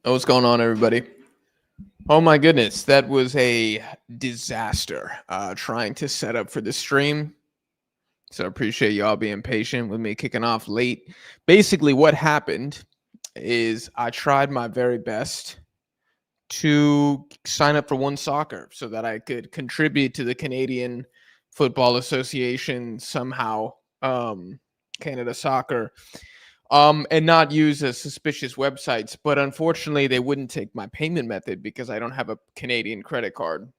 Oh, what's going on, everybody? Oh my goodness, that was a disaster trying to set up for the stream. So I appreciate y'all being patient with me kicking off late. Basically, what happened is I tried my very best to sign up for One Soccer so that I could contribute to the Canadian Football Association somehow, Canada Soccer, and not use suspicious websites. But unfortunately, they wouldn't take my payment method because I don't have a Canadian credit card.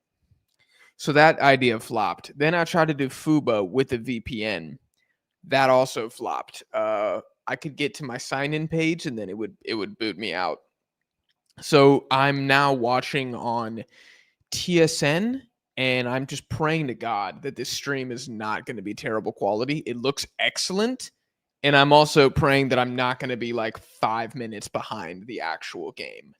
So that idea flopped. Then I tried to do Fubo with a VPN. That also flopped. I could get to my sign-in page and then it would boot me out. So I'm now watching on TSN, and I'm just praying to God that this stream is not going to be terrible quality. It looks excellent. And I'm also praying that I'm not going to be like 5 minutes behind the actual game.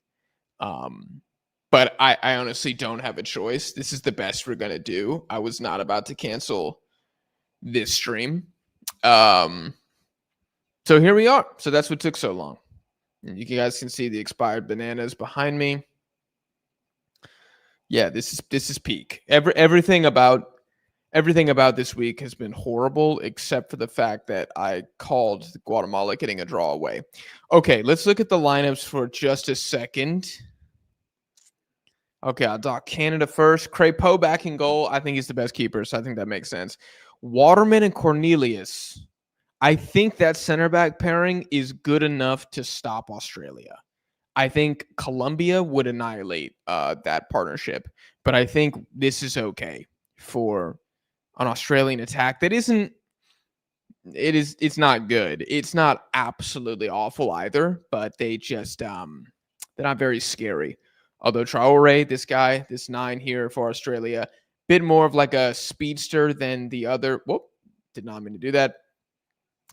But I honestly don't have a choice. This is the best we're going to do. I was not about to cancel this stream. So here we are. So that's what took so long. And you guys can see the expired bananas behind me. Yeah, this is peak. Everything about this week has been horrible, except for the fact that I called Guatemala getting a draw away. Okay, let's look at the lineups for just a second. Okay, I'll dock Canada first. Crépeau back in goal. I think he's the best keeper, so I think that makes sense. Waterman and Cornelius. I think that center back pairing is good enough to stop Australia. I think Colombia would annihilate that partnership, but I think this is okay for an Australian attack that isn't. It's not good. It's not absolutely awful either, but they just they're not very scary. Although Traore, this 9 here for Australia, bit more of like a speedster than the other. Whoop, did not mean to do that.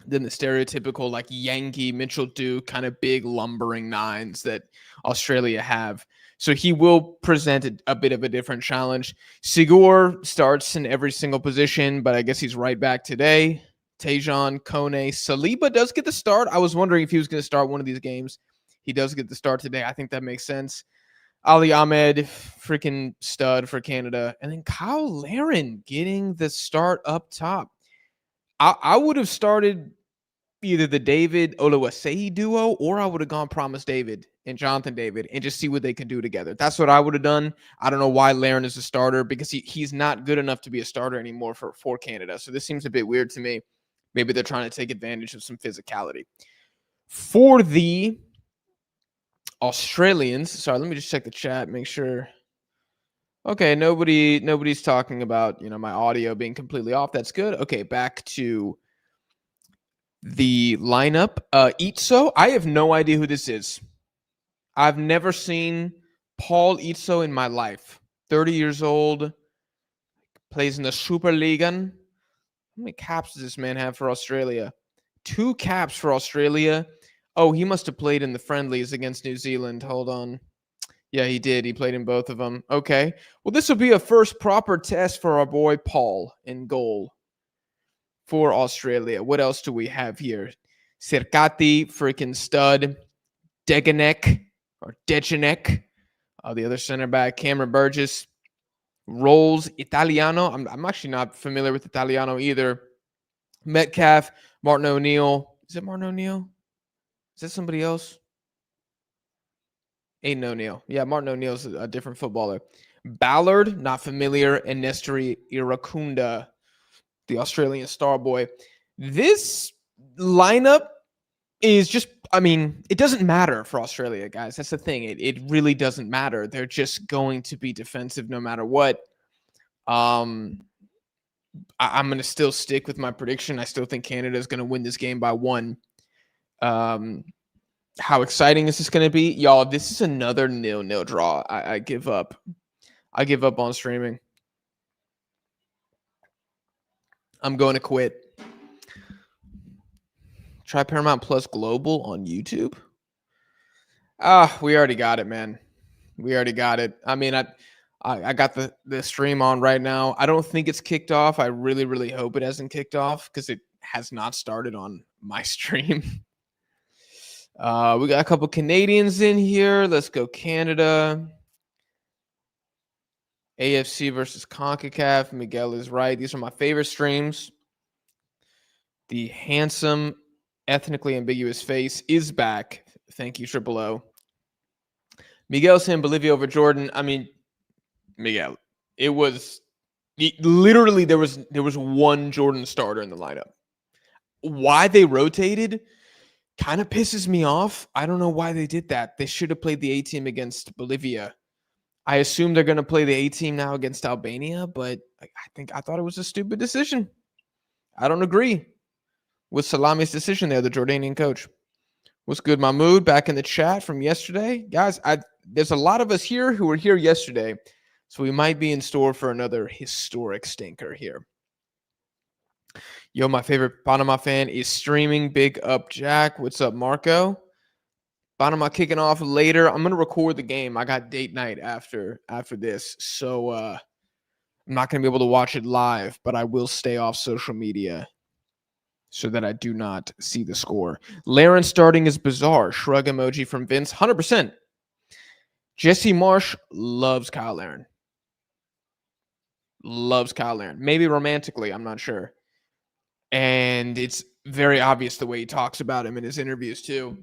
Than the stereotypical like Yankee Mitchell Duke kind of big lumbering 9s that Australia have. So he will present a bit of a different challenge. Sigur starts in every single position, but I guess he's right back today. Tejan, Kone, Saliba does get the start. I was wondering if he was going to start one of these games. He does get the start today. I think that makes sense. Ali Ahmed, freaking stud for Canada. And then Kyle Larin getting the start up top. I would have started either the David Oluwaseyi duo, or I would have gone Promise David and Jonathan David and just see what they can do together. That's what I would have done. I don't know why Larin is a starter, because he's not good enough to be a starter anymore for Canada. So this seems a bit weird to me. Maybe they're trying to take advantage of some physicality. For the Australians, sorry, let me just check the chat, make sure. Okay, nobody's talking about, my audio being completely off. That's good. Okay, back to the lineup. Itso, I have no idea who this is. I've never seen Paul Itso in my life. 30 years old, plays in the Superliga. How many caps does this man have for Australia? 2 caps for Australia. Oh, he must have played in the friendlies against New Zealand. Hold on. Yeah, he did. He played in both of them. Okay. Well, this will be a first proper test for our boy Paul in goal for Australia. What else do we have here? Serkati, freaking stud. Deganek, the other center back. Cameron Burgess. Rolls, Italiano. I'm actually not familiar with Italiano either. Metcalf, Martin O'Neill. Is it Martin O'Neill? Is that somebody else? Aiden O'Neill. Yeah, Martin O'Neill's a different footballer. Ballard, not familiar. And Nestori Irakunda, the Australian star boy. This lineup is just, it doesn't matter for Australia, guys. That's the thing. It really doesn't matter. They're just going to be defensive no matter what. I'm going to still stick with my prediction. I still think Canada is going to win this game by 1. How exciting is this going to be? Y'all, this is another 0-0 draw. I give up. I give up on streaming. I'm going to quit. Try Paramount Plus Global on YouTube. We already got it, man. We already got it. I got the stream on right now. I don't think it's kicked off. I really, really hope it hasn't kicked off, because it has not started on my stream. We got a couple Canadians in here. Let's go Canada. AFC versus CONCACAF. Miguel is right. These are my favorite streams. The handsome, ethnically ambiguous face is back. Thank you, Triple O. Miguel saying Bolivia over Jordan. I mean, Miguel, it was literally there was one Jordan starter in the lineup. Why they rotated kind of pisses me off. I don't know why they did that. They should have played the A team against Bolivia. I assume they're going to play the A team now against Albania, but I thought it was a stupid decision. I don't agree with Salami's decision there, the Jordanian coach. What's good, Mahmoud? Back in the chat from yesterday. Guys, there's a lot of us here who were here yesterday, so we might be in store for another historic stinker here. Yo, my favorite Panama fan is streaming. Big up, Jack. What's up, Marco? Panama kicking off later. I'm going to record the game. I got date night after this, so I'm not going to be able to watch it live, but I will stay off social media so that I do not see the score. Laren starting is bizarre. Shrug emoji from Vince. 100%. Jesse Marsh loves Kyle Laren. Loves Kyle Laren. Maybe romantically, I'm not sure. And it's very obvious the way he talks about him in his interviews too.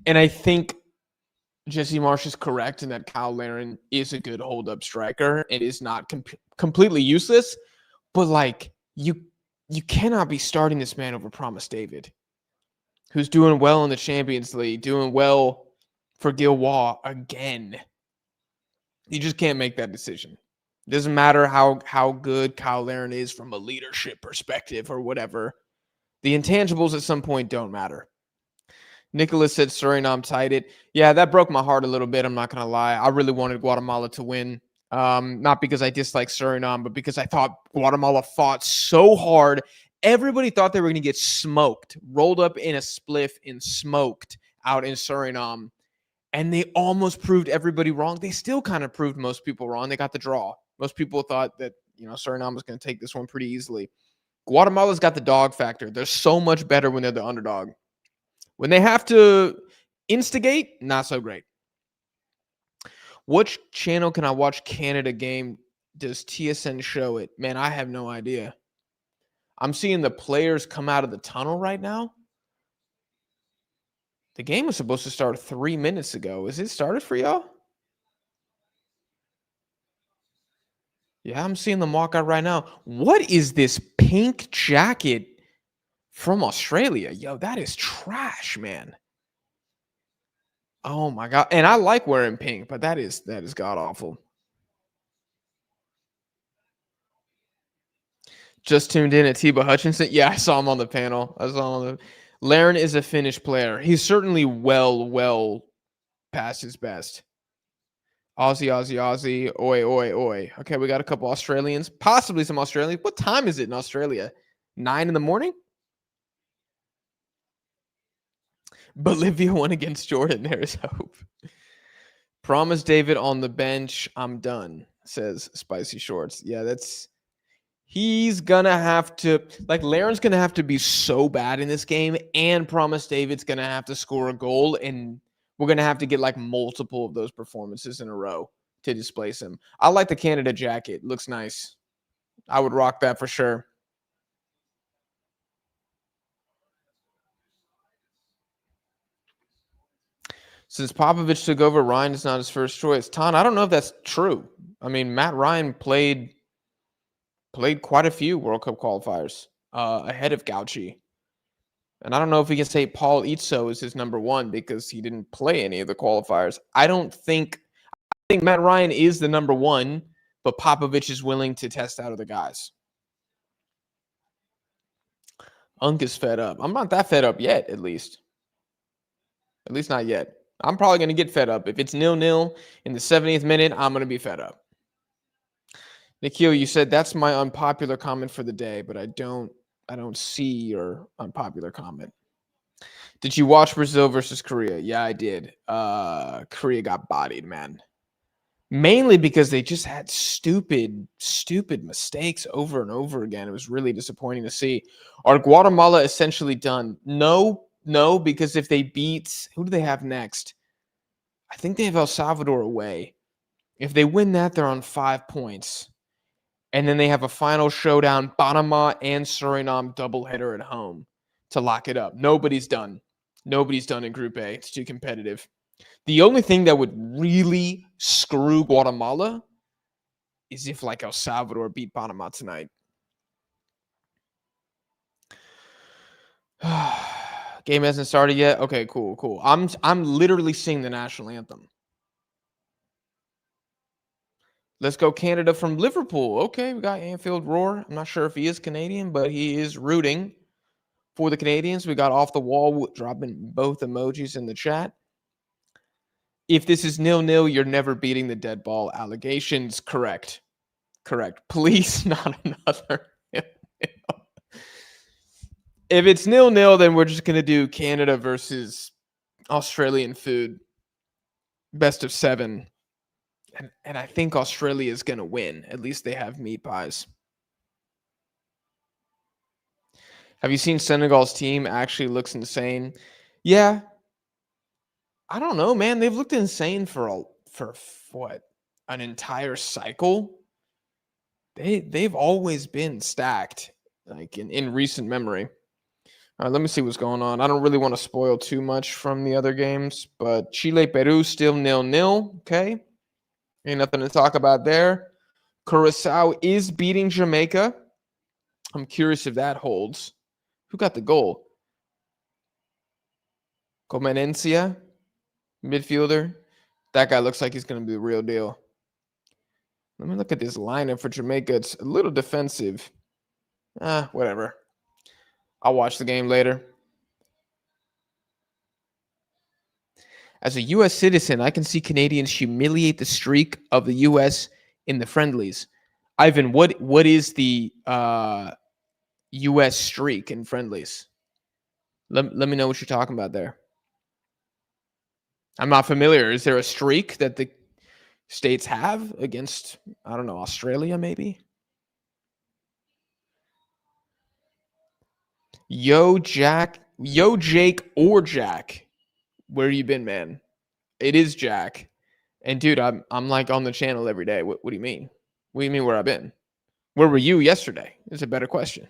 And I think Jesse Marsh is correct in that Kyle Laren is a good hold-up striker and is not completely useless. But, like, you cannot be starting this man over Promise David, who's doing well in the Champions League, doing well for Gilroy again. You just can't make that decision. It doesn't matter how good Kyle Laren is from a leadership perspective or whatever. The intangibles at some point don't matter. Nicholas said Suriname tied it. Yeah, that broke my heart a little bit. I'm not going to lie. I really wanted Guatemala to win. Not because I dislike Suriname, but because I thought Guatemala fought so hard. Everybody thought they were going to get smoked, rolled up in a spliff and smoked out in Suriname. And they almost proved everybody wrong. They still kind of proved most people wrong. They got the draw. Most people thought that, Suriname was going to take this one pretty easily. Guatemala's got the dog factor. They're so much better when they're the underdog. When they have to instigate, not so great. Which channel can I watch Canada game? Does TSN show it? Man, I have no idea. I'm seeing the players come out of the tunnel right now. The game was supposed to start 3 minutes ago. Is it started for y'all? Yeah, I'm seeing them walk out right now. What is this pink jacket from Australia? Yo, that is trash, man. Oh my God. And I like wearing pink, but that is god awful. Just tuned in at Tebow Hutchinson. Yeah, I saw him on the panel. Laren is a Finnish player. He's certainly well past his best. Aussie. Oi. Okay, we got a couple Australians, possibly some Australians. What time is it in Australia? 9 in the morning? Bolivia won against Jordan. There is hope. Promise David on the bench. I'm done, says Spicy Shorts. Yeah, he's going to have to, Laren's going to have to be so bad in this game, and Promise David's going to have to score a goal, and we're going to have to get multiple of those performances in a row to displace him. I like the Canada jacket. Looks nice. I would rock that for sure. Since Popovich took over, Ryan is not his first choice. Ton, I don't know if that's true. I mean, Matt Ryan played quite a few World Cup qualifiers ahead of Gauchi. And I don't know if we can say Paul Itzo is his number one because he didn't play any of the qualifiers. I think Matt Ryan is the number one, but Popovich is willing to test out other guys. Unk is fed up. I'm not that fed up yet, at least. At least not yet. I'm probably going to get fed up. If it's 0-0 in the 70th minute, I'm going to be fed up. Nikhil, you said that's my unpopular comment for the day, but I don't see your unpopular comment. Did you watch Brazil versus Korea? Yeah, I did. Korea got bodied, man. Mainly because they just had stupid mistakes over and over again. It was really disappointing to see. Are Guatemala essentially done? No, No, because if they beat, who do they have next? I think they have El Salvador away. If they win that, they're on 5 points. And then they have a final showdown, Panama and Suriname doubleheader at home to lock it up. Nobody's done. Nobody's done in Group A. It's too competitive. The only thing that would really screw Guatemala is if like El Salvador beat Panama tonight. Game hasn't started yet. Okay, cool. I'm literally singing the national anthem. Let's go Canada from Liverpool. Okay, we got Anfield Roar. I'm not sure if he is Canadian, but he is rooting for the Canadians. We got Off the Wall dropping both emojis in the chat. If this is 0-0, you're never beating the dead ball allegations. Correct. Please, not another. If it's 0-0, then we're just going to do Canada versus Australian food. Best of 7. And I think Australia is going to win. At least they have meat pies. Have you seen Senegal's team? Actually looks insane. Yeah. I don't know, man. They've looked insane for what? An entire cycle? They've always been stacked, like in recent memory. All right, let me see what's going on. I don't really want to spoil too much from the other games, but Chile, Peru still 0-0. Okay. Ain't nothing to talk about there. Curacao is beating Jamaica. I'm curious if that holds. Who got the goal? Comenencia, midfielder. That guy looks like he's going to be the real deal. Let me look at this lineup for Jamaica. It's a little defensive. Whatever. I'll watch the game later. As a U.S. citizen, I can see Canadians humiliate the streak of the U.S. in the friendlies. Ivan, what is the U.S. streak in friendlies? Let me know what you're talking about there. I'm not familiar. Is there a streak that the states have against, I don't know, Australia maybe? Yo, Jake or Jack. Where you been, man? It is Jack. And dude, I'm like on the channel every day. What do you mean? What do you mean where I've been? Where were you yesterday? It's a better question.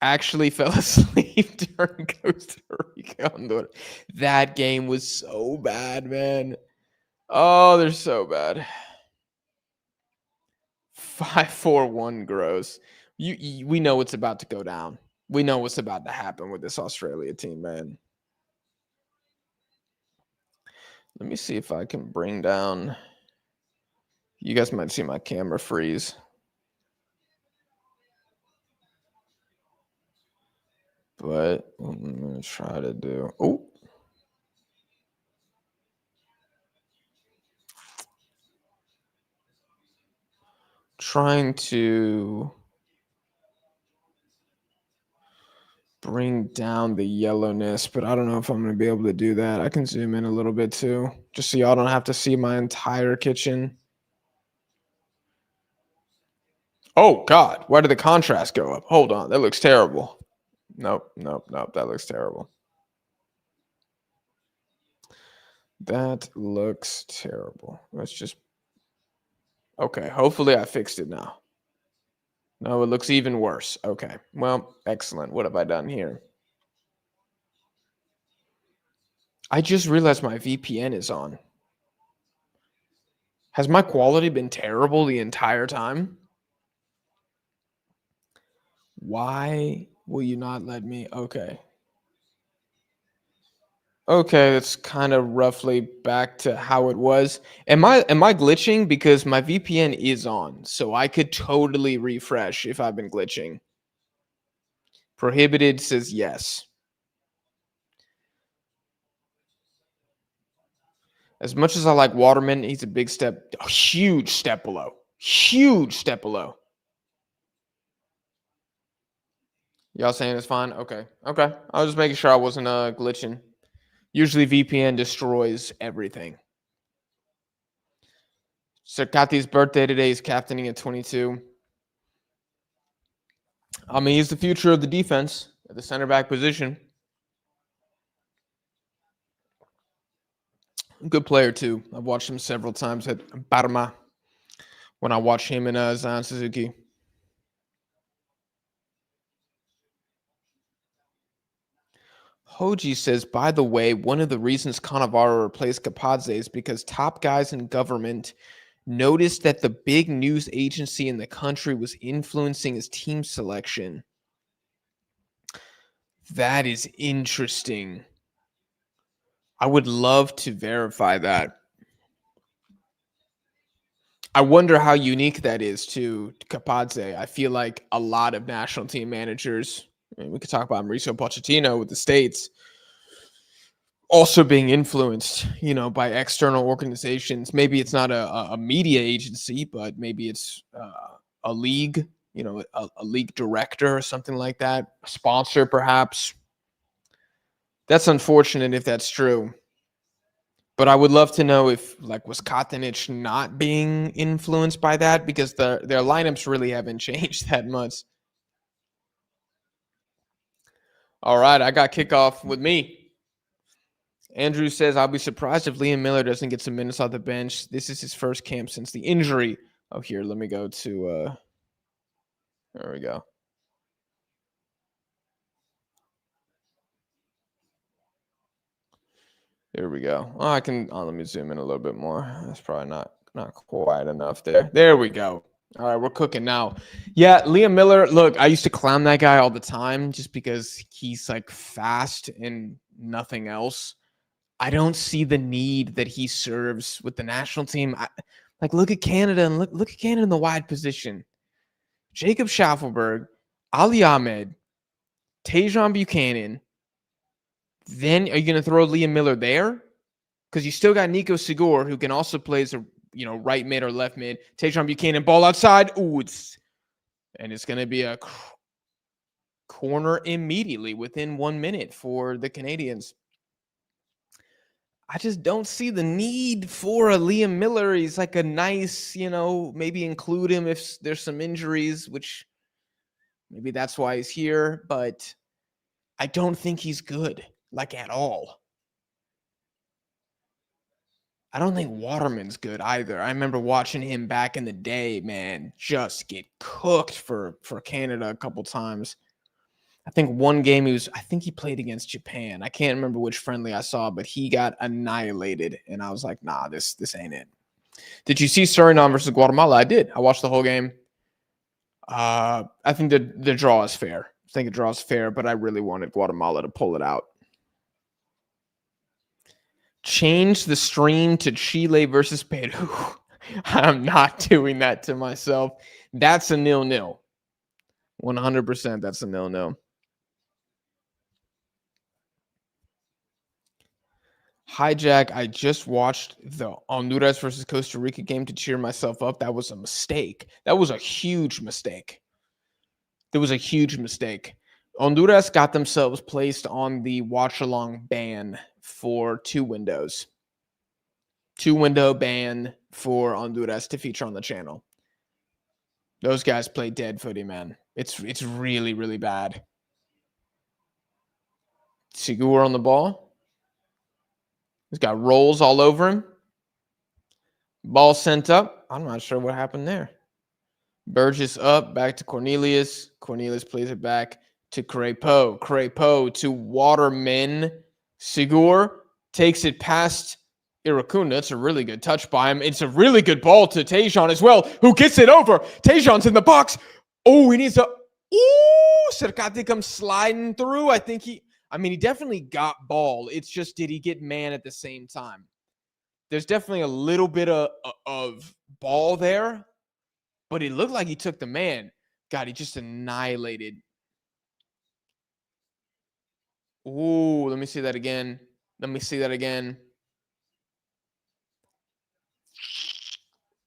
Actually fell asleep during Costa Rica. That game was so bad, man. Oh, they're so bad. 5-4-1 gross. We know what's about to go down. We know what's about to happen with this Australia team, man. Let me see if I can bring down. You guys might see my camera freeze. But I'm going to try to do. Oh. Trying to bring down the yellowness, but I don't know if I'm going to be able to do that. I can zoom in a little bit too, just so y'all don't have to see my entire kitchen. Oh, God. Why did the contrast go up? Hold on. That looks terrible. Nope. That looks terrible. That looks terrible. Let's just. Okay. Hopefully I fixed it now. No, it looks even worse. Okay. Well, excellent. What have I done here? I just realized my VPN is on. Has my quality been terrible the entire time? Why will you not let me? Okay. Okay, that's kind of roughly back to how it was. Am I glitching? Because my VPN is on, so I could totally refresh if I've been glitching. Prohibited says yes. As much as I like Waterman, he's a huge step below. Huge step below. Y'all saying it's fine? Okay. I was just making sure I wasn't glitching. Usually VPN destroys everything. So Kati's birthday today. He's captaining at 22. I mean, he's the future of the defense. at the center back position. Good player too. I've watched him several times at Parma when I watched him and Zion Suzuki. Hoji says, by the way, one of the reasons Cannavaro replaced Capazze is because top guys in government noticed that the big news agency in the country was influencing his team selection. That is interesting. I would love to verify that. I wonder how unique that is to Capazze. I feel like a lot of national team managers, I mean, we could talk about Mauricio Pochettino with the States, also being influenced, by external organizations. Maybe it's not a media agency, but maybe it's a league, a league director or something like that, a sponsor perhaps. That's unfortunate if that's true. But I would love to know if, was Katanich not being influenced by that? Because their lineups really haven't changed that much. All right, I got kickoff with me. Andrew says, I'll be surprised if Liam Miller doesn't get some minutes off the bench. This is his first camp since the injury. Oh, here, let me go to there we go. There we go. Oh, I can let me zoom in a little bit more. That's probably not quite enough there. There we go. All right, we're cooking now. Yeah, Liam Miller, look, I used to clown that guy all the time just because he's fast and nothing else. I don't see the need that he serves with the national team. Look at Canada and look at Canada in the wide position. Jacob Schaffelberg, Ali Ahmed, Tajon Buchanan. Then are you going to throw Liam Miller there? Because you still got Nico Sigur, who can also play as a right mid or left mid. Tajon Buchanan, ball outside. Ooh, it's going to be a corner immediately within 1 minute for the Canadians. I just don't see the need for a Liam Miller. He's a nice, maybe include him if there's some injuries, which maybe that's why he's here. But I don't think he's good, at all. I don't think Waterman's good either. I remember watching him back in the day, man, just get cooked for Canada a couple times. I think one game he played against Japan. I can't remember which friendly I saw, but he got annihilated. And I was like, nah, this ain't it. Did you see Suriname versus Guatemala? I did. I watched the whole game. I think the draw is fair. I think the draw is fair, but I really wanted Guatemala to pull it out. Change the stream to Chile versus Peru. I'm not doing that to myself. That's a 0-0. 100% that's a 0-0. Hijack, I just watched the Honduras versus Costa Rica game to cheer myself up. That was a mistake. That was a huge mistake. Honduras got themselves placed on the watch-along ban for 2 windows. 2-window ban for Honduras to feature on the channel. Those guys play dead footy, man. It's really, really bad. Sigur on the ball. He's got rolls all over him. Ball sent up. I'm not sure what happened there. Burgess up, back to Cornelius. Cornelius plays it back to Crepeau. Crepeau to Waterman. Sigur takes it past Iracunda. It's a really good touch by him. It's a really good ball to Tajon as well, who gets it over. Tajon's in the box. Oh, he needs to... Ooh, Cercati comes sliding through. He definitely got ball. It's just, did he get man at the same time? There's definitely a little bit of ball there, but it looked like he took the man. God, he just annihilated. Ooh, let me see that again.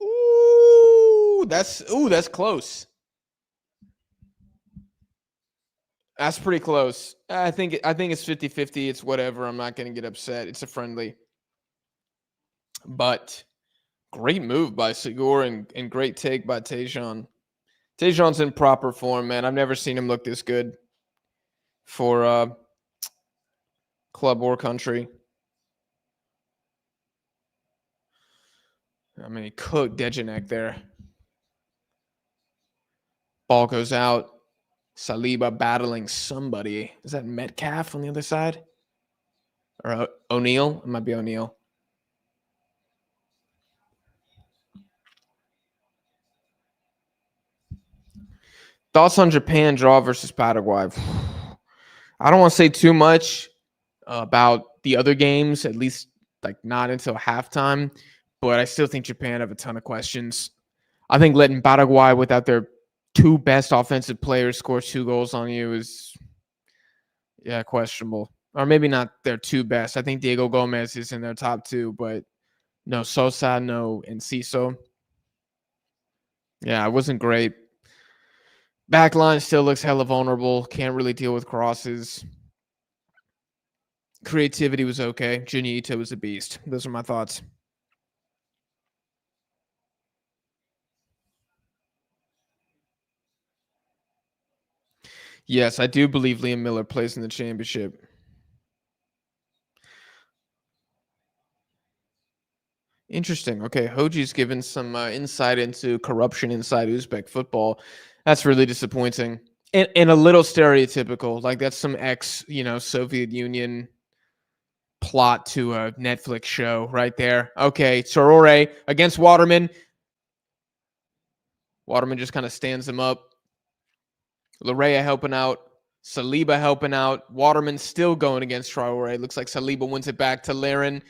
Ooh, that's close. That's pretty close. I think it's 50-50. It's whatever. I'm not going to get upset. It's a friendly. But great move by Sigur and great take by Tajon. Tajon's in proper form, man. I've never seen him look this good. for club or country. I mean, he cooked Dejanek there. Ball goes out. Saliba battling somebody. Is that Metcalf on the other side? Or O'Neal? It might be O'Neal. Thoughts on Japan draw versus Paraguay? I don't want to say too much about the other games, at least like not until halftime, but I still think Japan have a ton of questions. I think letting Paraguay without their two best offensive players score 2 goals on you is, questionable. Or maybe not their 2 best. I think Diego Gomez is in their top 2, but no Sosa, no Enciso. Yeah, it wasn't great. Backline still looks hella vulnerable. Can't really deal with crosses. Creativity was okay. Junya Ito was a beast. Those are my thoughts. Yes, I do believe Liam Miller plays in the championship. Interesting. Okay, Hoji's given some insight into corruption inside Uzbek football. That's really disappointing and a little stereotypical. Like that's some Soviet Union plot to a Netflix show right there. Okay, Sorore against Waterman. Waterman just kind of stands him up. Larea helping out. Saliba helping out. Waterman still going against Traore. Looks like Saliba wins it back to Laren.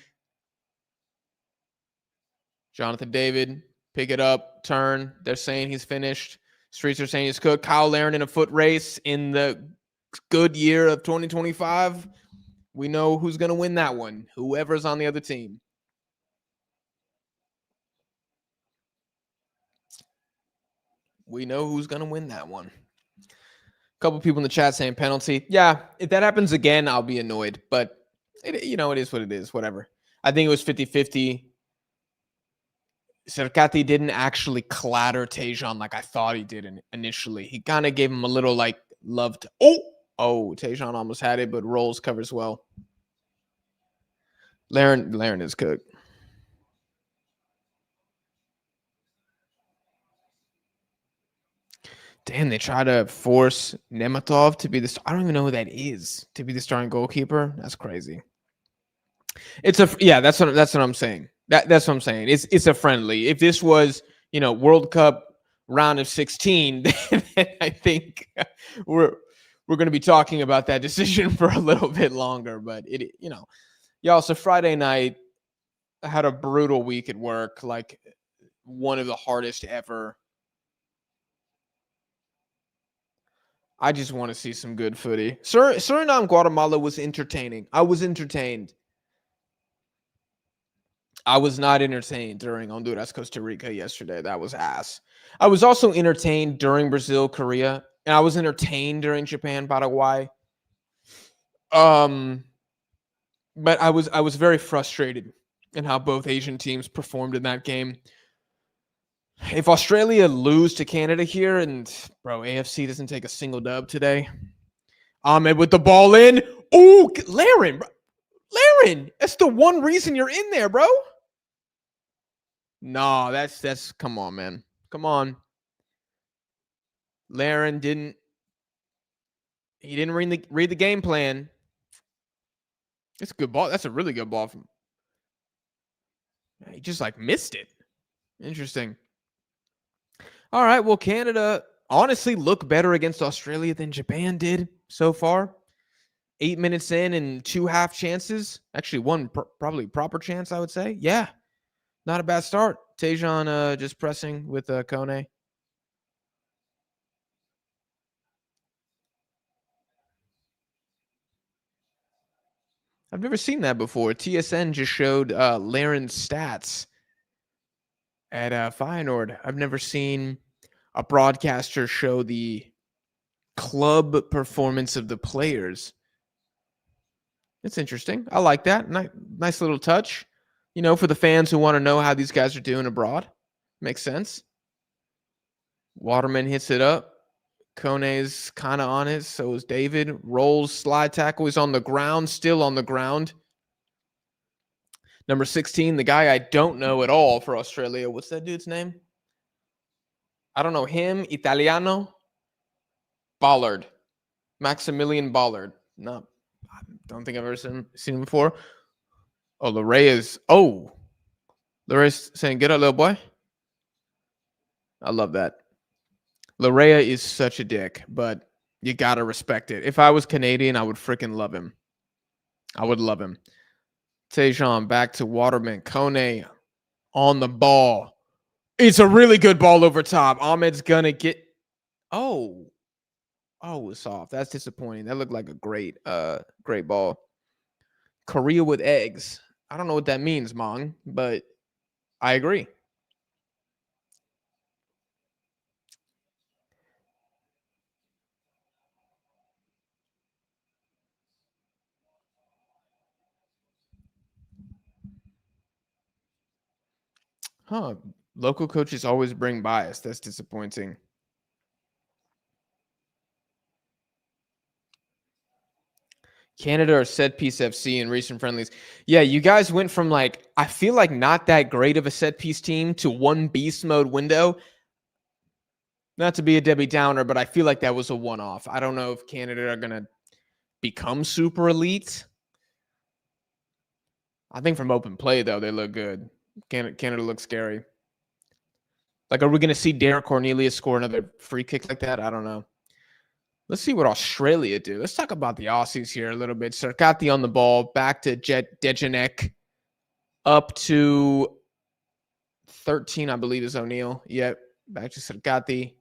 Jonathan David, pick it up, turn. They're saying he's finished. Streets are saying he's cooked. Kyle Laren in a foot race in the good year of 2025. We know who's going to win that one. Whoever's on the other team. We know who's going to win that one. A couple people in the chat saying penalty. Yeah, if that happens again, I'll be annoyed. But, it is what it is. Whatever. I think it was 50-50. Cercati didn't actually clatter Tejan like I thought he did initially. He kind of gave him a little love to. Oh, Tejan almost had it, but Rolls covers well. Laren is cooked. Damn, they try to force Nematov to be the. I don't even know who that is to be the starting goalkeeper. That's crazy. That's what I'm saying. That's what I'm saying. It's a friendly. If this was, World Cup round of 16, then I think we're going to be talking about that decision for a little bit longer. But y'all. So Friday night, I had a brutal week at work, like one of the hardest ever. I just want to see some good footy. Suriname, Guatemala was entertaining. I was entertained. I was not entertained during Honduras, Costa Rica yesterday. That was ass. I was also entertained during Brazil, Korea, and I was entertained during Japan, Paraguay. But I was very frustrated in how both Asian teams performed in that game. If Australia lose to Canada here, and AFC doesn't take a single dub today. Ahmed with the ball in. Ooh, Laren, that's the one reason you're in there, bro. No, that's come on, man. Come on. Laren didn't read the game plan. It's a good ball. That's a really good ball from. He just missed it. Interesting. All right, well, Canada honestly looked better against Australia than Japan did so far. 8 minutes in and 2 half chances. Actually, one probably proper chance, I would say. Yeah, not a bad start. Tejan just pressing with Kone. I've never seen that before. TSN just showed Laren's stats at Feyenoord. I've never seen a broadcaster show the club performance of the players. It's interesting. I like that. Nice little touch. For the fans who want to know how these guys are doing abroad. Makes sense. Waterman hits it up. Kone's kind of on it. So is David. Rolls, slide tackle. He's on the ground, still on the ground. Number 16, the guy I don't know at all for Australia. What's that dude's name? I don't know him. Italiano. Ballard. Maximilian Ballard. No, I don't think I've ever seen him before. Oh, Larea's. Oh, Larea's saying, "Get up, little boy." I love that. Larea is such a dick, but you gotta respect it. If I was Canadian, I would freaking love him. I would love him. Tejan back to Waterman. Kone on the ball. It's a really good ball over top. Ahmed's gonna get. Oh, it's off. That's disappointing. That looked like a great ball. Korea with eggs. I don't know what that means, Mong, but I agree. Huh. Local coaches always bring bias. That's disappointing. Canada or set piece FC in recent friendlies. Yeah, you guys went from like, I feel like not that great of a set piece team to one beast mode window. Not to be a Debbie Downer, but I feel like that was a one-off. I don't know if Canada are going to become super elite. I think from open play, though, they look good. Canada looks scary. Like, are we going to see Derek Cornelius score another free kick like that? I don't know. Let's see what Australia do. Let's talk about the Aussies here a little bit. Sarkati on the ball. Back to Dejanek. Up to 13, I believe, is O'Neill. Yep. Back to Sarkati.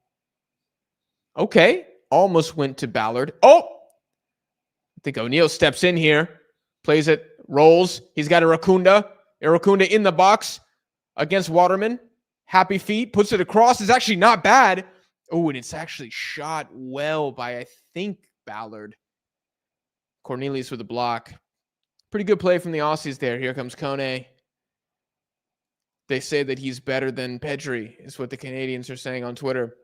Okay. Almost went to Ballard. Oh! I think O'Neill steps in here. Plays it. Rolls. He's got Irakunda. Irakunda in the box against Waterman. Happy feet. Puts it across. It's actually not bad. Oh, and it's actually shot well by, I think, Ballard. Cornelius with a block. Pretty good play from the Aussies there. Here comes Kone. They say that he's better than Pedri, is what the Canadians are saying on Twitter.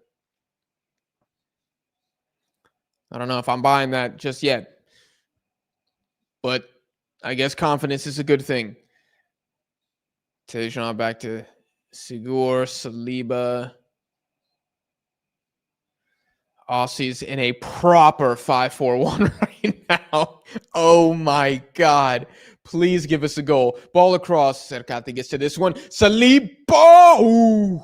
I don't know if I'm buying that just yet. But I guess confidence is a good thing. Tejan back to Sigur, Saliba. Aussies in a proper 5-4-1 right now. Oh my God. Please give us a goal. Ball across. Cercati gets to this one. Saliba! Ooh.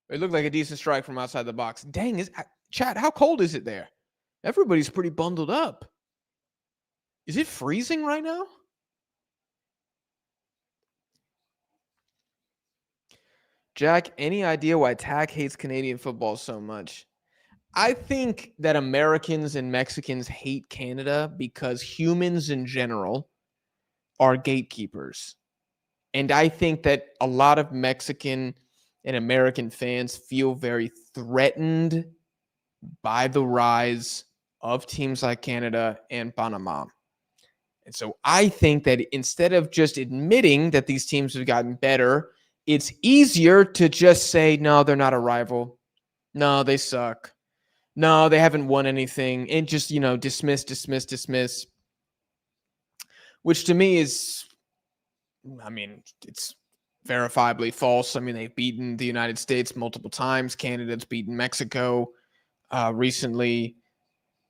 It looked like a decent strike from outside the box. Dang, chat, how cold is it there? Everybody's pretty bundled up. Is it freezing right now? Jack, any idea why Tack hates Canadian football so much? I think that Americans and Mexicans hate Canada because humans in general are gatekeepers. And I think that a lot of Mexican and American fans feel very threatened by the rise of teams like Canada and Panama. And so I think that instead of just admitting that these teams have gotten better, it's easier to just say, no, they're not a rival. No, they suck. No, they haven't won anything. And just, dismiss. Which to me is, it's verifiably false. They've beaten the United States multiple times. Canada's beaten Mexico recently.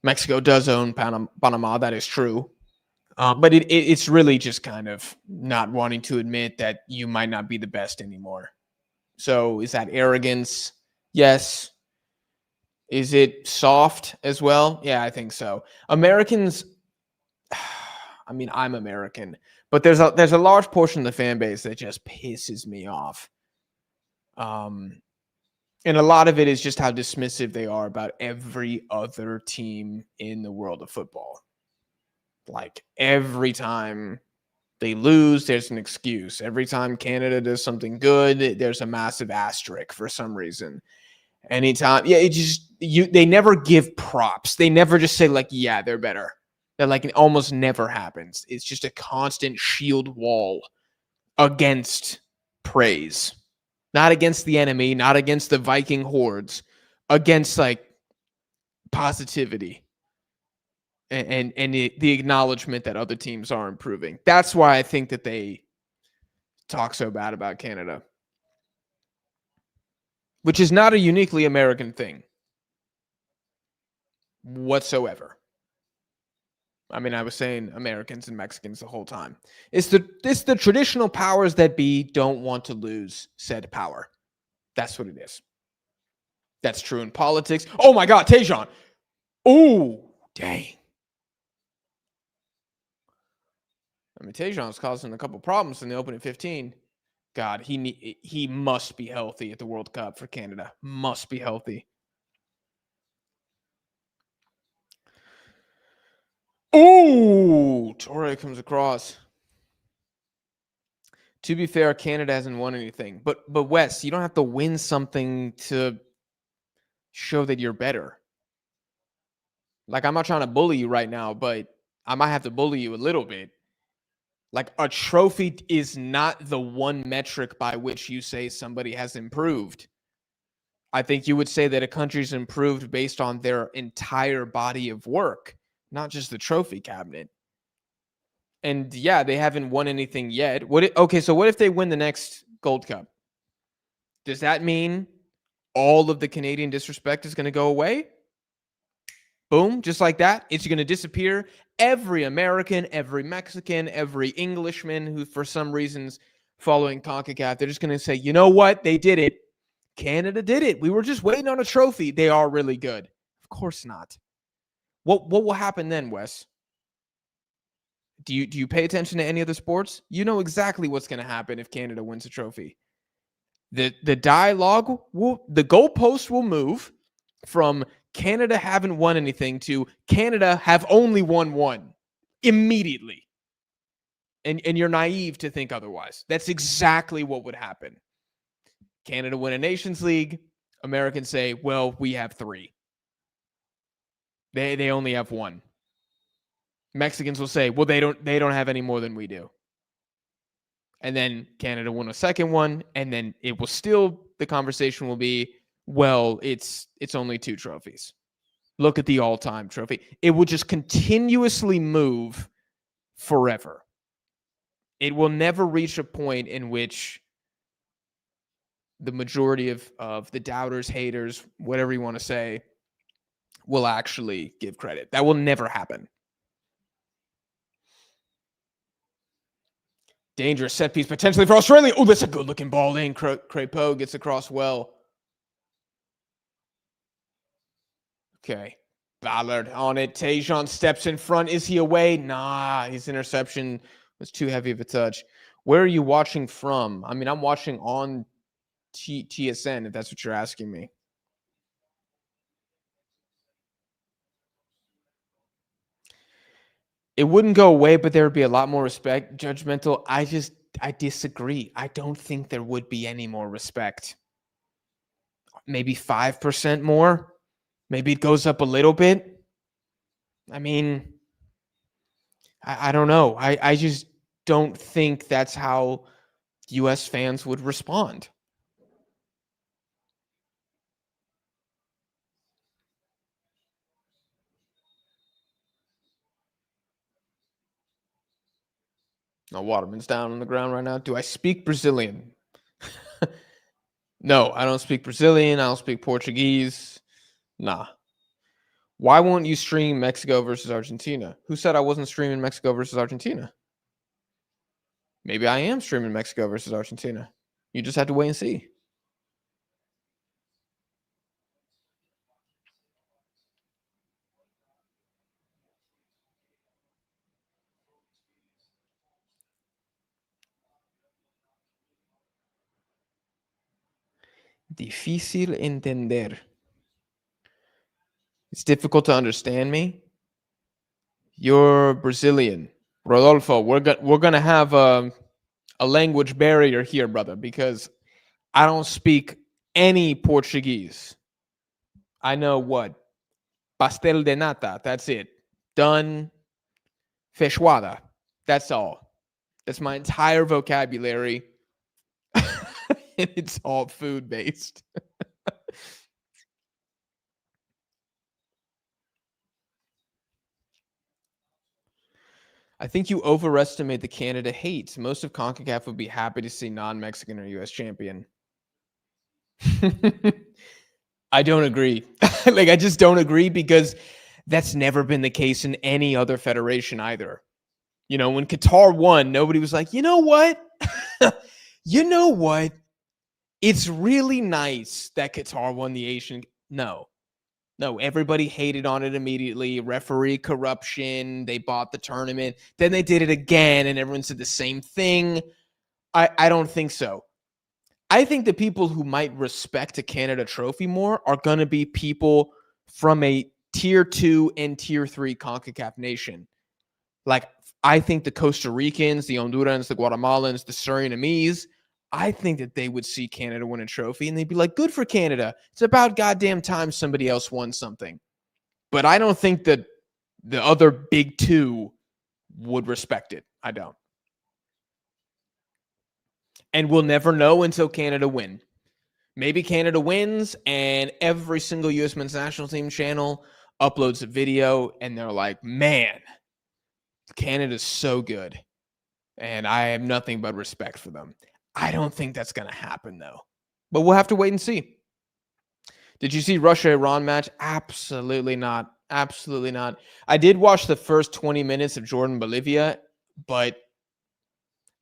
Mexico does own Panama. That is true. But it's really just kind of not wanting to admit that you might not be the best anymore. So is that arrogance? Yes. Is it soft as well? Yeah, I think so. Americans, I'm American, but there's a large portion of the fan base that just pisses me off. And a lot of it is just how dismissive they are about every other team in the world of football. Like every time they lose, there's an excuse. Every time Canada does something good, there's a massive asterisk for some reason. Anytime, they never give props. They never just say like, yeah, they're better. That like it almost never happens. It's just a constant shield wall against praise. Not against the enemy, not against the Viking hordes, against like positivity and the acknowledgement that other teams are improving. That's why I think that they talk so bad about Canada, which is not a uniquely American thing whatsoever. I mean, I was saying Americans and Mexicans the whole time. It's the traditional powers that be don't want to lose said power. That's what it is. That's true in politics. Oh my God, Tejan. Oh, dang. I mean, Tejan's causing a couple problems in the opening 15. God, he must be healthy at the World Cup for Canada. Must be healthy. Oh, Torre comes across. To be fair, Canada hasn't won anything. But Wes, you don't have to win something to show that you're better. Like, I'm not trying to bully you right now, but I might have to bully you a little bit. Like, a trophy is not the one metric by which you say somebody has improved. I think you would say that a country's improved based on their entire body of work, not just the trophy cabinet. And yeah, they haven't won anything yet. Okay, so what if they win the next Gold Cup? Does that mean all of the Canadian disrespect is going to go away? Boom, just like that. It's going to disappear. Every American, every Mexican, every Englishman who for some reasons following CONCACAF, they're just going to say, you know what? They did it. Canada did it. We were just waiting on a trophy. They are really good. Of course not. What will happen then, Wes? Do you pay attention to any other sports? You know exactly what's going to happen if Canada wins a trophy. The dialogue the goalpost will move from Canada haven't won anything to Canada have only won one immediately. And you're naive to think otherwise. That's exactly what would happen. Canada win a Nations League. Americans say, well, we have 3. They only have 1. Mexicans will say, well, they don't have any more than we do. And then Canada won a second one, and then it will still, the conversation will be, well, it's only 2 trophies. Look at the all-time trophy. It will just continuously move forever. It will never reach a point in which the majority of the doubters, haters, whatever you want to say, will actually give credit. That will never happen. Dangerous set piece potentially for Australia. Oh, that's a good-looking ball in. Crépeau gets across well. Okay. Ballard on it. Tejan steps in front. Is he away? Nah, his interception was too heavy of a touch. Where are you watching from? I mean, I'm watching on TSN, if that's what you're asking me. It wouldn't go away, but there would be a lot more respect. Judgmental. I disagree. I don't think there would be any more respect. Maybe 5% more. Maybe it goes up a little bit. I mean, I don't know. I just don't think that's how U.S. fans would respond. No, Waterman's down on the ground right now. Do I speak Brazilian? No, I don't speak Brazilian. I don't speak Portuguese. Nah. Why won't you stream Mexico versus Argentina? Who said I wasn't streaming Mexico versus Argentina? Maybe I am streaming Mexico versus Argentina. You just have to wait and see. Difícil entender. It's difficult to understand me. You're Brazilian. Rodolfo, we're gonna have a language barrier here, brother, because I don't speak any Portuguese. I know what? Pastel de nata. That's it. Done. Feijoada. That's all. That's my entire vocabulary. and it's all food based. I think you overestimate the Canada hate. Most of CONCACAF would be happy to see non-Mexican or US champion. I don't agree. Like, I just don't agree because that's never been the case in any other federation either. You know, when Qatar won, nobody was like, you know what? You know what? It's really nice that Qatar won the Asian. No, no, everybody hated on it immediately. Referee corruption. They bought the tournament. Then they did it again, and everyone said the same thing. I don't think so. I think the people who might respect a Canada trophy more are going to be people from a tier 2 and tier 3 CONCACAF nation. Like, I think the Costa Ricans, the Hondurans, the Guatemalans, the Surinamese, I think that they would see Canada win a trophy and they'd be like, good for Canada. It's about goddamn time somebody else won something. But I don't think that the other big two would respect it. I don't. And we'll never know until Canada win. Maybe Canada wins and every single U.S. men's national team channel uploads a video and they're like, man, Canada's so good. And I have nothing but respect for them. I don't think that's going to happen, though. But we'll have to wait and see. Did you see Russia-Iran match? Absolutely not. Absolutely not. I did watch the first 20 minutes of Jordan-Bolivia, but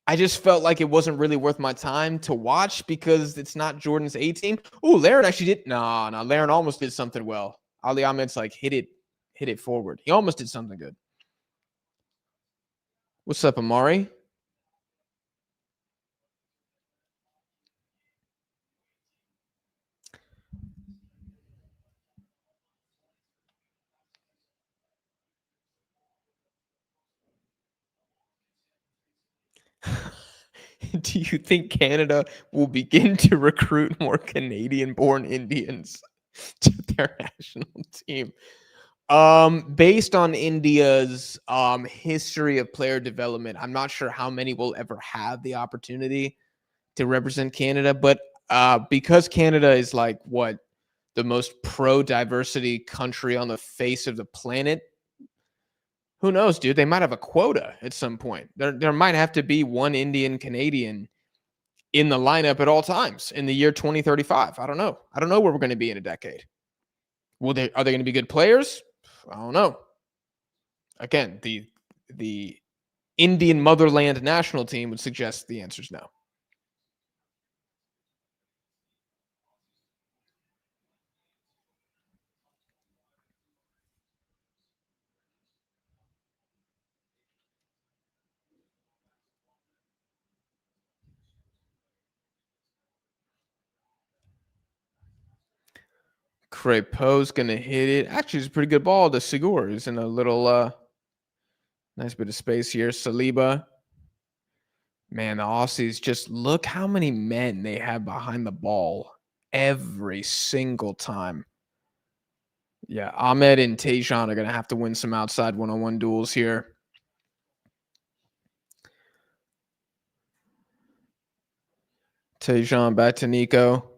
I just felt like it wasn't really worth my time to watch because it's not Jordan's A team. Ooh, Laren actually did. No, Laren almost did something well. Ali Ahmed's like hit it forward. He almost did something good. What's up, Amari? Do you think Canada will begin to recruit more Canadian-born Indians to their national team? Based on India's history of player development, I'm not sure how many will ever have the opportunity to represent Canada, but because Canada is like what the most pro-diversity country on the face of the planet, who knows, dude? They might have a quota at some point. There might have to be one Indian Canadian in the lineup at all times in the year 2035. I don't know. I don't know where we're going to be in a decade. Are they going to be good players? I don't know. Again, the Indian motherland national team would suggest the answer is no. Crepeau's going to hit it. Actually, it's a pretty good ball to Sigur. He's in a little nice bit of space here. Saliba. Man, the Aussies, just look how many men they have behind the ball every single time. Yeah, Ahmed and Tejan are going to have to win some outside one-on-one duels here. Tejan back to Nico.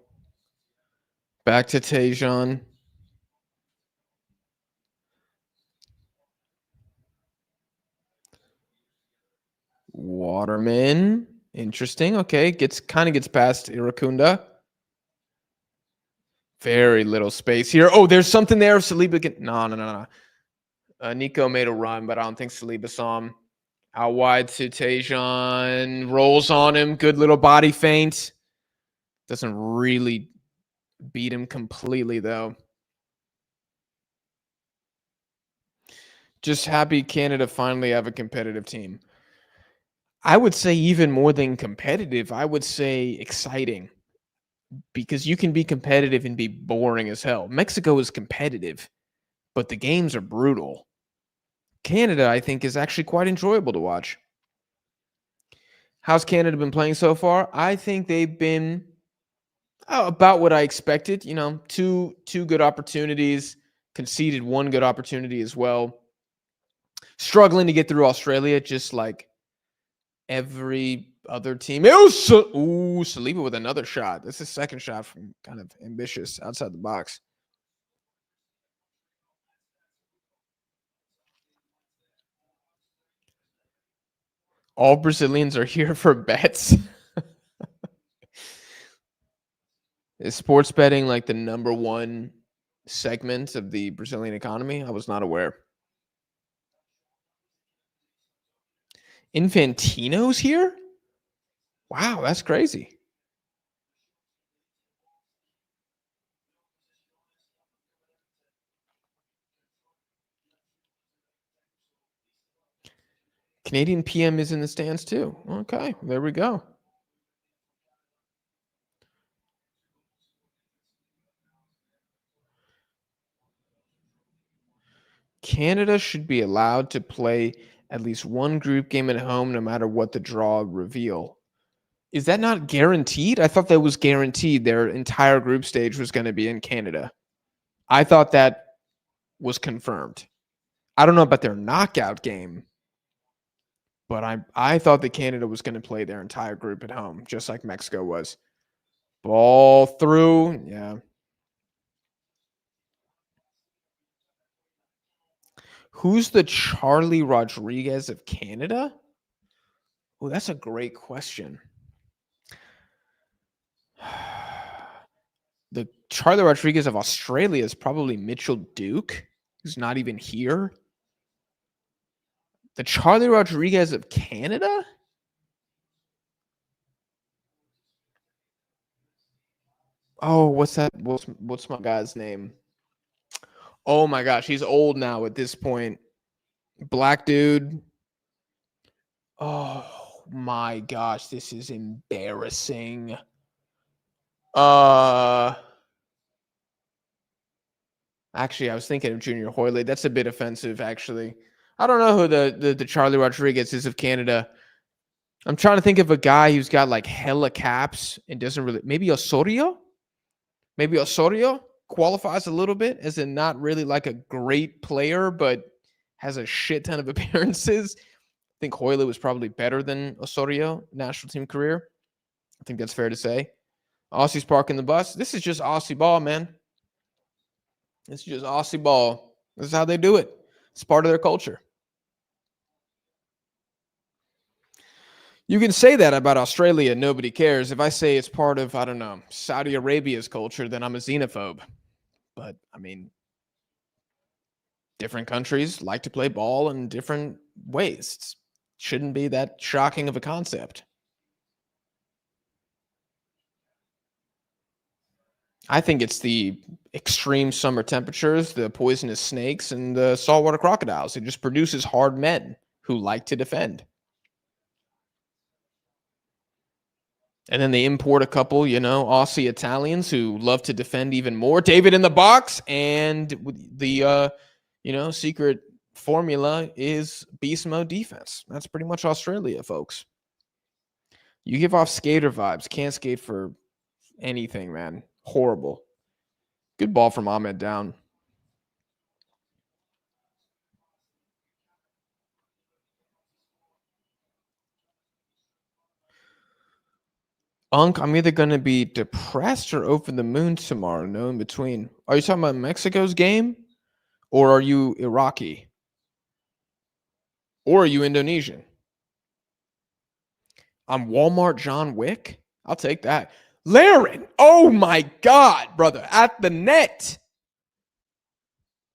Back to Tejan. Waterman. Interesting. Okay. Gets past Irakunda. Very little space here. Oh, there's something there. Saliba can. No. Nico made a run, but I don't think Saliba saw him. Out wide to Tejan. Rolls on him. Good little body feint. Doesn't really beat him completely, though. Just happy Canada finally have a competitive team. I would say even more than competitive, I would say exciting. Because you can be competitive and be boring as hell. Mexico is competitive, but the games are brutal. Canada, I think, is actually quite enjoyable to watch. How's Canada been playing so far? I think they've been about what I expected. You know, two good opportunities, conceded one good opportunity as well. Struggling to get through Australia, just like every Other team. Ooh, Saliba with another shot. This is second shot from kind of ambitious outside the box. All Brazilians are here for bets. Is sports betting like the number one segment of the Brazilian economy? I was not aware. Infantino's here? Wow, that's crazy. Canadian PM is in the stands too. Okay, there we go. Canada should be allowed to play at least one group game at home no matter what the draw reveal. Is that not guaranteed? I thought that was guaranteed. Their entire group stage was going to be in Canada. I thought that was confirmed. I don't know about their knockout game, but I thought that Canada was going to play their entire group at home, just like Mexico was. Ball through. Yeah. Who's the Charlie Rodriguez of Canada? Oh, that's a great question. The Charlie Rodriguez of Australia is probably Mitchell Duke, who's not even here. The Charlie Rodriguez of Canada? Oh, what's that? What's my guy's name? Oh my gosh, he's old now at this point. Black dude. Oh my gosh, this is embarrassing. Actually, I was thinking of Junior Hoyley. That's a bit offensive, actually. I don't know who the Charlie Rodriguez is of Canada. I'm trying to think of a guy who's got like hella caps and doesn't really. Maybe Osorio? Maybe Osorio qualifies a little bit as in not really like a great player, but has a shit ton of appearances. I think Hoyley was probably better than Osorio national team career. I think that's fair to say. Aussies parking the bus. This is just Aussie ball, man. This is just Aussie ball. This is how they do it. It's part of their culture. You can say that about Australia. Nobody cares. If I say it's part of, I don't know, Saudi Arabia's culture, then I'm a xenophobe. But, I mean, different countries like to play ball in different ways. It shouldn't be that shocking of a concept. I think it's the extreme summer temperatures, the poisonous snakes, and the saltwater crocodiles. It just produces hard men who like to defend. And then they import a couple, Aussie Italians who love to defend even more. David in the box, and the secret formula is beast mode defense. That's pretty much Australia, folks. You give off skater vibes. Can't skate for anything, man. Horrible. Good ball from Ahmed down. I'm either going to be depressed or over the moon tomorrow. No in between. Are you talking about Mexico's game? Or are you Iraqi? Or are you Indonesian? I'm Walmart John Wick. I'll take that. Laren. Oh my God, brother. At the net.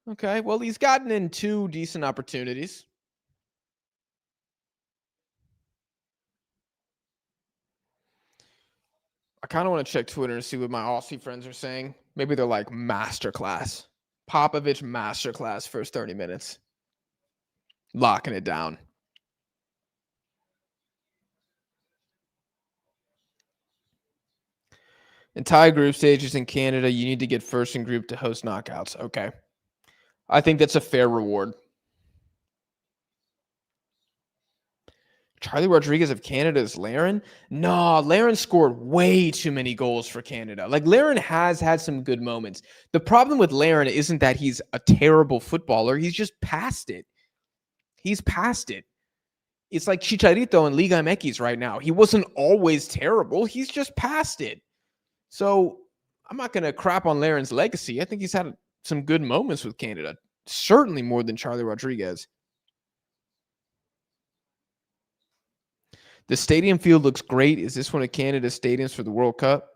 Okay. Well, he's gotten in 2 decent opportunities. I kind of want to check Twitter and see what my Aussie friends are saying. Maybe they're like masterclass. Popovich masterclass first 30 minutes. Locking it down. Entire group stages in Canada, you need to get first in group to host knockouts. Okay. I think that's a fair reward. Charlie Rodriguez of Canada is Laren? No, Laren scored way too many goals for Canada. Like, Laren has had some good moments. The problem with Laren isn't that he's a terrible footballer. He's just past it. He's past it. It's like Chicharito and Liga MX right now. He wasn't always terrible. He's just past it. So I'm not going to crap on Larin's legacy. I think he's had some good moments with Canada. Certainly more than Charlie Rodriguez. The stadium field looks great. Is this one of Canada's stadiums for the World Cup?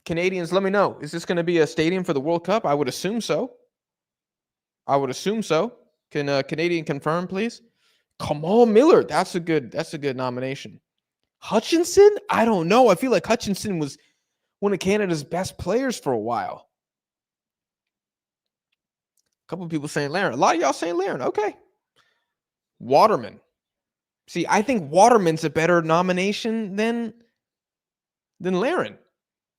Canadians, let me know. Is this going to be a stadium for the World Cup? I would assume so. Can a Canadian confirm, please? Kamal Miller. That's a good nomination. Hutchinson? I don't know. I feel like Hutchinson was one of Canada's best players for a while. A couple of people saying Larin. A lot of y'all saying Larin. Okay. Waterman. See, I think Waterman's a better nomination than Larin.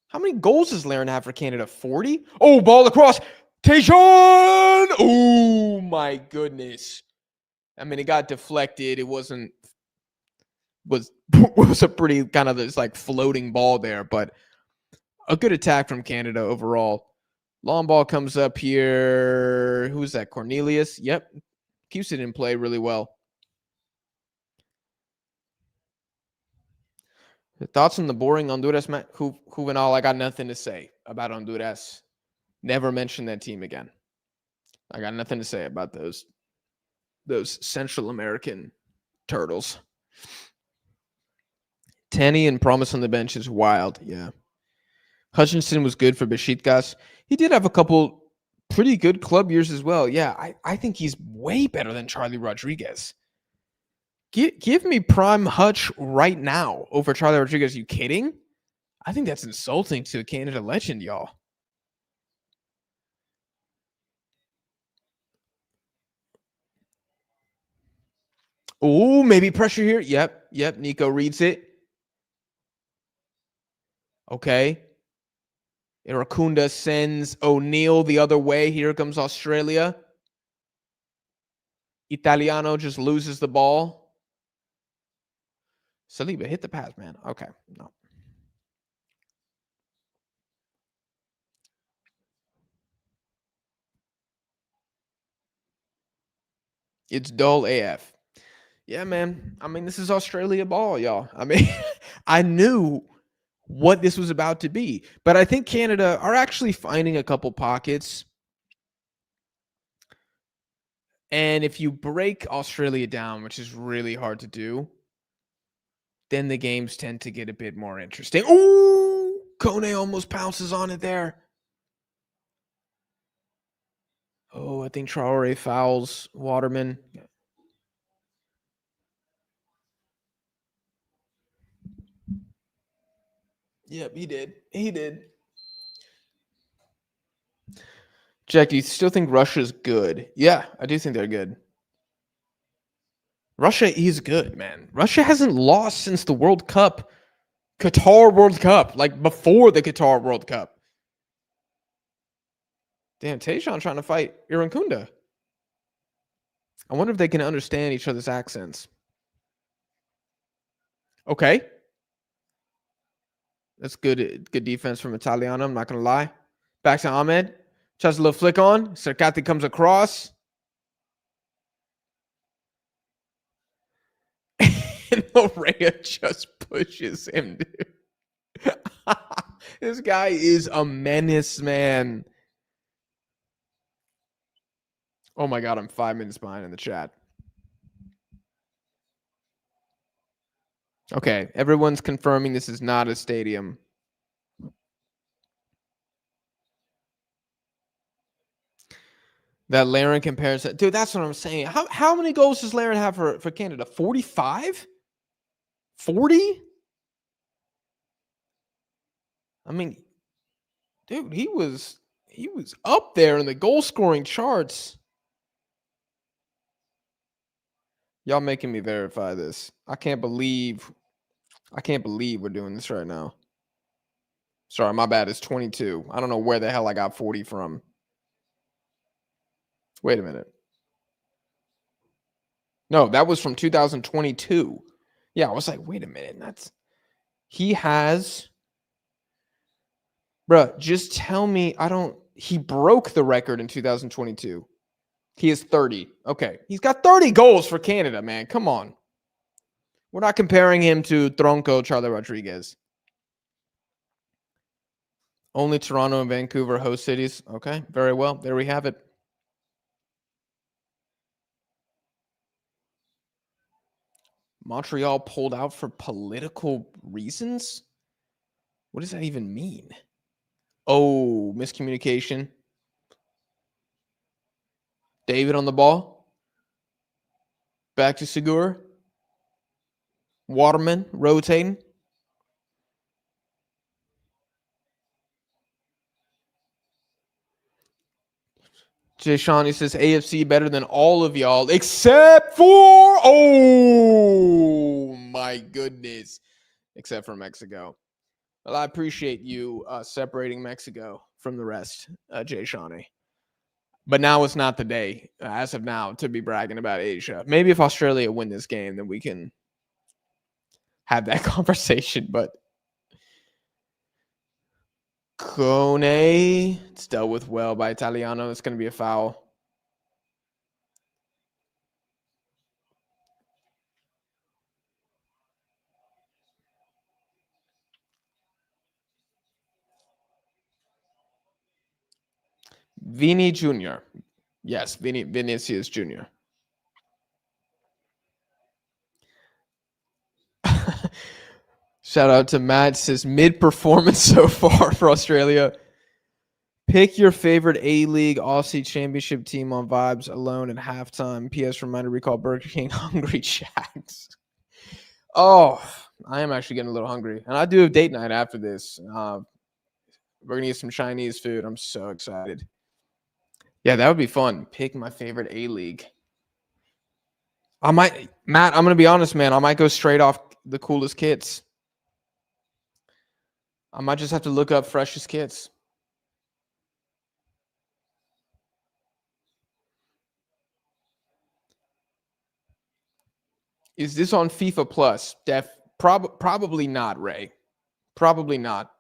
How many goals does Larin have for Canada? 40? Oh, ball across. Tajon! Oh, my goodness. I mean, it got deflected. It was a pretty kind of this like floating ball there, but a good attack from Canada overall. Long ball comes up here. Who's that? Cornelius? Yep. Keeps it in play really well. The thoughts on the boring Honduras match? Juvenal, I got nothing to say about Honduras. Never mention that team again. I got nothing to say about those Central American turtles. Tanny and Promise on the bench is wild. Yeah. Hutchinson was good for Besiktas. He did have a couple pretty good club years as well. Yeah, I think he's way better than Charlie Rodriguez. Give me prime Hutch right now over Charlie Rodriguez. Are you kidding? I think that's insulting to a Canada legend, y'all. Oh, maybe pressure here. Yep. Nico reads it. Okay. Iracunda sends O'Neal the other way. Here comes Australia. Italiano just loses the ball. Saliba, hit the pass, man. Okay. No. It's dull AF. Yeah, man. I mean, this is Australia ball, y'all. I mean, I knew what this was about to be. But I think Canada are actually finding a couple pockets. And if you break Australia down, which is really hard to do, then the games tend to get a bit more interesting. Ooh, Kone almost pounces on it there. Oh, I think Traore fouls Waterman. Yep, he did. Jack, do you still think Russia's good? Yeah, I do think they're good. Russia is good, man. Russia hasn't lost since the World Cup. Qatar World Cup, like before the Qatar World Cup. Damn, Tajon trying to fight Iracunda. I wonder if they can understand each other's accents. Okay. That's good defense from Italiano, I'm not going to lie. Back to Ahmed. Tries a little flick on. Cercati comes across. And Orea just pushes him, dude. This guy is a menace, man. Oh my God, I'm 5 minutes behind in the chat. Okay, everyone's confirming this is not a stadium. That Larin comparison. Dude, that's what I'm saying. How many goals does Larin have for Canada? 45? 40? I mean, dude, he was up there in the goal scoring charts. Y'all making me verify this. I can't believe we're doing this right now. Sorry, my bad. It's 22. I don't know where the hell I got 40 from. Wait a minute. No, that was from 2022. Yeah, I was like, wait a minute. He has, bruh, just tell me he broke the record in 2022. He is 30. Okay. He's got 30 goals for Canada, man. Come on. We're not comparing him to Tronco Charlie Rodriguez. Only Toronto and Vancouver host cities. Okay. Very well. There we have it. Montreal pulled out for political reasons? What does that even mean? Oh, miscommunication. David on the ball. Back to Segura. Waterman rotating. Jay Shawnee says AFC better than all of y'all except for, oh my goodness, except for Mexico. Well, I appreciate you separating Mexico from the rest, Jay Shawnee. But now it's not the day, as of now, to be bragging about Asia. Maybe if Australia win this game, then we can have that conversation. But Cone, it's dealt with well by Italiano. It's going to be a foul. Vini Jr. Yes, Vinicius Jr. Shout out to Matt. Says mid-performance so far for Australia. Pick your favorite A-League Aussie Championship team on Vibes alone at halftime. PS reminder, recall Burger King Hungry Jacks. Oh, I am actually getting a little hungry. And I do have date night after this. We're going to get some Chinese food. I'm so excited. Yeah, that would be fun. Pick my favorite A-League. Matt, I'm going to be honest, man. I might go straight off the coolest kits. I might just have to look up freshest kits. Is this on FIFA Plus? Probably not, Ray. Probably not.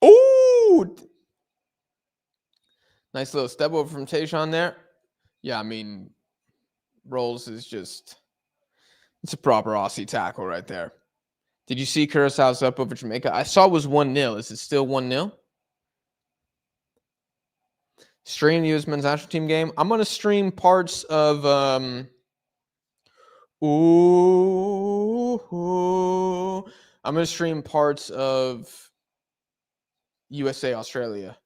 Ooh! Nice little step over from Tayshaun there. Yeah, I mean, Rolls is just... It's a proper Aussie tackle right there. Did you see Curaçao's up over Jamaica? I saw it was 1-0. Is it still 1-0? Stream the U.S. men's national team game. I'm going to stream parts of... I'm going to stream parts of USA, Australia.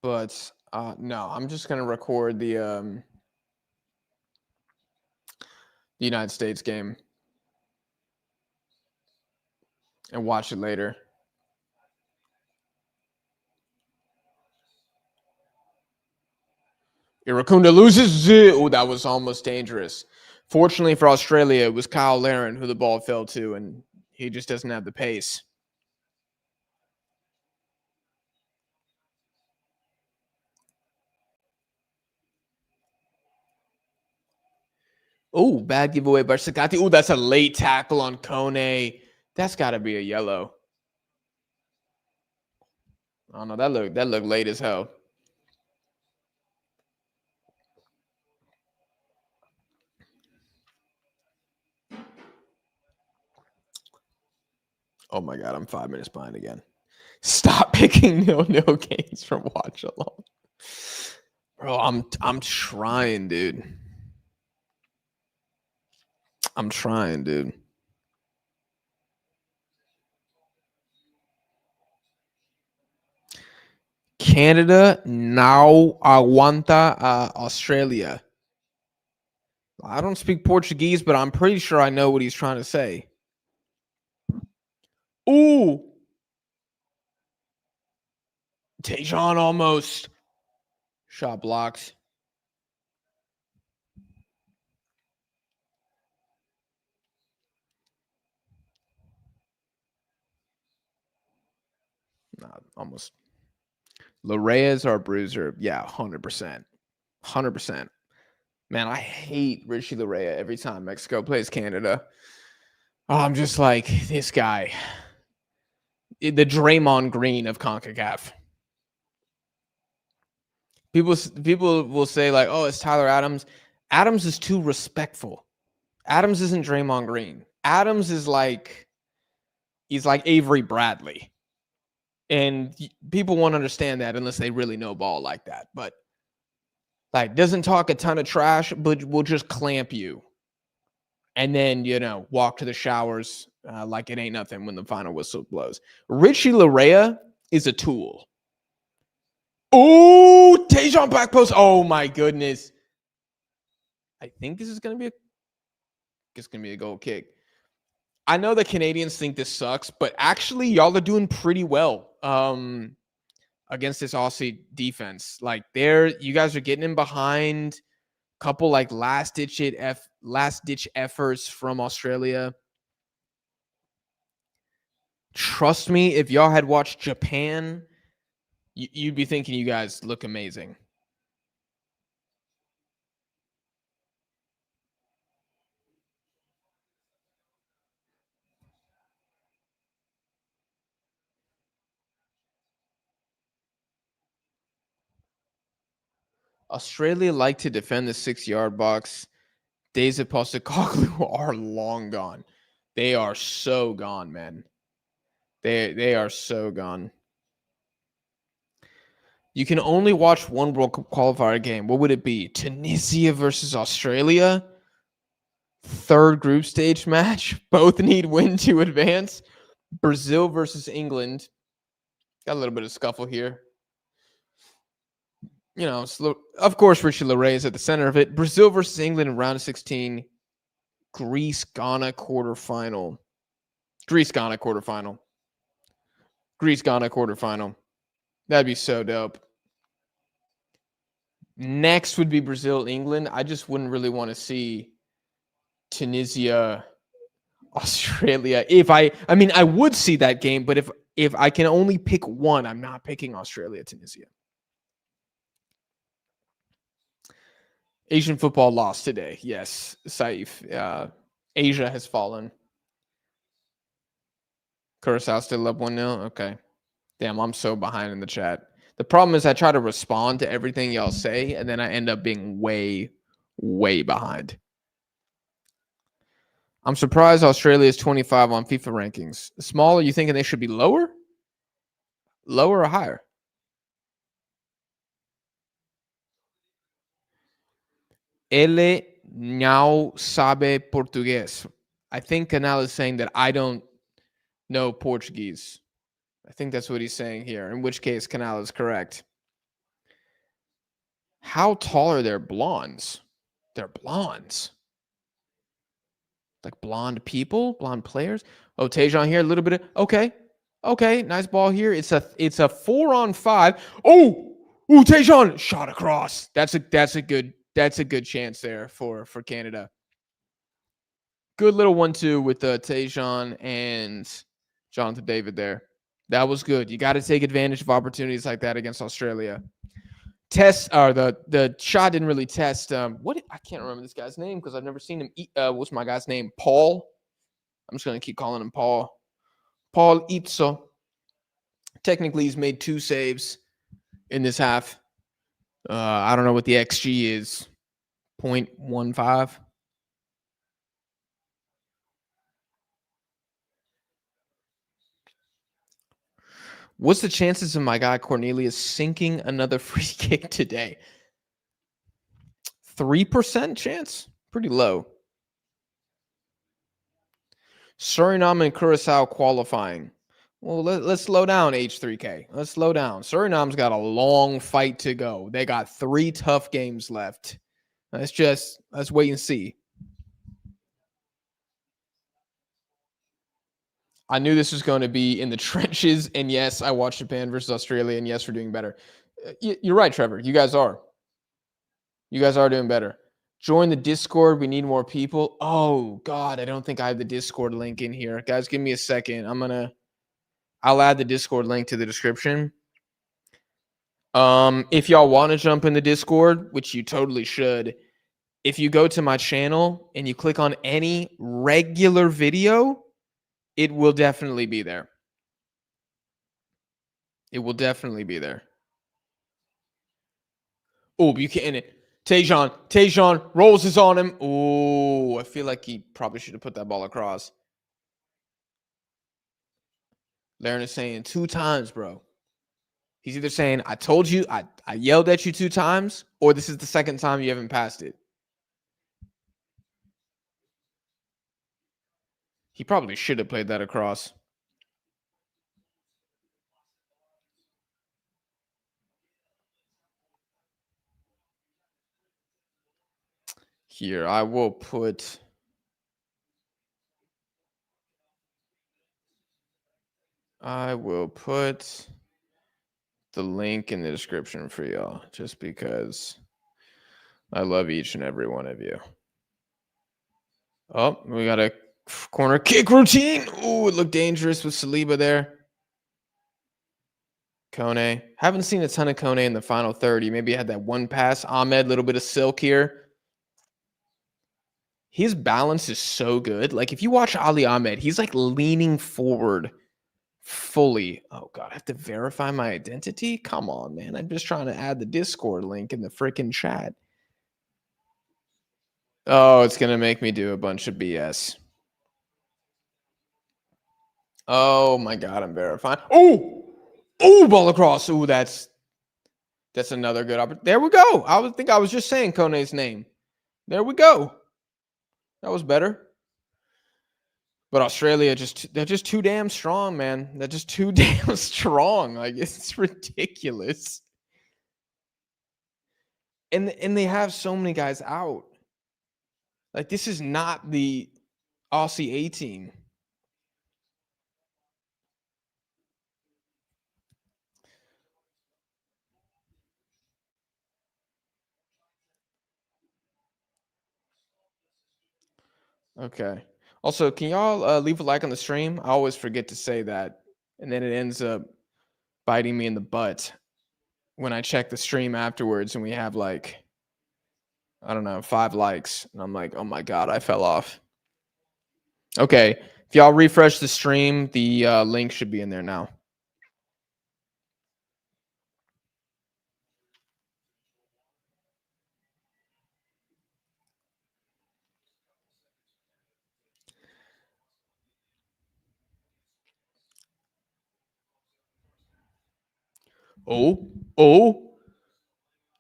But no, I'm just going to record the United States game and watch it later. Irakunda loses. Oh, that was almost dangerous. Fortunately for Australia, it was Kyle Larin who the ball fell to, and he just doesn't have the pace. Oh, bad giveaway by Sakati. Oh, that's a late tackle on Kone. That's got to be a yellow. Oh no, that looked late as hell. Oh my god, I'm 5 minutes behind again. Stop picking 0-0 games from watch along. Bro, I'm trying, dude. I'm trying, dude. Canada now aguanta Australia. I don't speak Portuguese, but I'm pretty sure I know what he's trying to say. Ooh. Tajon almost. Shot blocked. Nah, almost. Lareyes or Bruiser. Yeah, 100%. 100%. Man, I hate Richie Larea every time Mexico plays Canada. Oh, I'm just like, this guy. The Draymond Green of CONCACAF. People will say like, "Oh, it's Tyler Adams." Adams is too respectful. Adams isn't Draymond Green. Adams is like he's like Avery Bradley, and people won't understand that unless they really know ball like that. But like, doesn't talk a ton of trash, but will just clamp you, and then walk to the showers like it ain't nothing when the final whistle blows. Richie Larea is a tool. Oh, Tajon back post. Oh my goodness. I think this is gonna be a goal kick. I know the Canadians think this sucks, but actually y'all are doing pretty well against this Aussie defense. Like you guys are getting in behind. Couple like last ditch efforts from Australia. Trust me, if y'all had watched Japan, you'd be thinking you guys look amazing. Australia like to defend the 6-yard box. Days of Postecoglou are long gone. They are so gone, man. They are so gone. You can only watch one World Cup qualifier game. What would it be? Tunisia versus Australia? Third group stage match. Both need win to advance. Brazil versus England. Got a little bit of scuffle here. Of course, Richie Larea is at the center of it. Brazil versus England in round of 16. Greece-Ghana quarterfinal. Greece-Ghana quarterfinal. Greece-Ghana quarterfinal. That'd be so dope. Next would be Brazil-England. I just wouldn't really want to see Tunisia, Australia. I would see that game, but if I can only pick one, I'm not picking Australia, Tunisia. Asian football lost today. Yes, Saif. Asia has fallen. Curacao still up 1-0. Okay. Damn, I'm so behind in the chat. The problem is I try to respond to everything y'all say, and then I end up being way, way behind. I'm surprised Australia is 25 on FIFA rankings. Smaller, you thinking they should be lower? Lower or higher? Ele não sabe português. I think Canal is saying that I don't know Portuguese. I think that's what he's saying here, in which case Canal is correct. How tall are their blondes? They're blondes. Like blonde people, blonde players. Oh, Tajon here, a little bit of okay, nice ball here. It's a 4-on-5. Oh, Tajon shot across. That's a good chance there for Canada. Good little 1-2 with Tajon and Jonathan David there. That was good. You got to take advantage of opportunities like that against Australia. The shot didn't really test. I can't remember this guy's name because I've never seen him. What's my guy's name? Paul. I'm just gonna keep calling him Paul. Paul Itzo. Technically, he's made 2 saves in this half. I don't know what the XG is. 0.15. What's the chances of my guy Cornelius sinking another free kick today? 3% chance? Pretty low. Suriname and Curacao qualifying. Well, let's slow down, H3K. Let's slow down. Suriname's got a long fight to go. They got 3 tough games left. Let's wait and see. I knew this was going to be in the trenches, and yes, I watched Japan versus Australia, and yes, we're doing better. You're right, Trevor. You guys are. You guys are doing better. Join the Discord. We need more people. Oh, God, I don't think I have the Discord link in here. Guys, give me a second. I'll add the Discord link to the description. If y'all want to jump in the Discord, which you totally should, if you go to my channel and you click on any regular video, it will definitely be there. It will definitely be there. Oh, Buchanan. Tajon rolls is on him. Oh, I feel like he probably should have put that ball across. Laren is saying 2 times, bro. He's either saying, I told you, I yelled at you 2 times, or this is the second time you haven't passed it. He probably should have played that across. Here, I will put the link in the description for y'all, just because I love each and every one of you. Oh, we got a corner kick routine. Ooh, it looked dangerous with Saliba there. Kone. Haven't seen a ton of Kone in the final 30. Maybe had that one pass. Ahmed, little bit of silk here. His balance is so good. Like, if you watch Ali Ahmed, he's like leaning forward fully. Oh, God, I have to verify my identity? Come on, man. I'm just trying to add the Discord link in the freaking chat. Oh, it's going to make me do a bunch of BS. Oh, my God, I'm verifying. Oh, ball across. Oh, that's another good opportunity. There we go. I would think I was just saying Kone's name. There we go. That was better. But Australia, they're just too damn strong, man. They're just too damn strong. Like, it's ridiculous. And they have so many guys out. Like, this is not the Aussie A team. Okay. Also, can y'all leave a like on the stream? I always forget to say that, and then it ends up biting me in the butt when I check the stream afterwards, and we have like, I don't know, 5 likes, and I'm like, oh my God, I fell off. Okay, if y'all refresh the stream, the link should be in there now. Oh.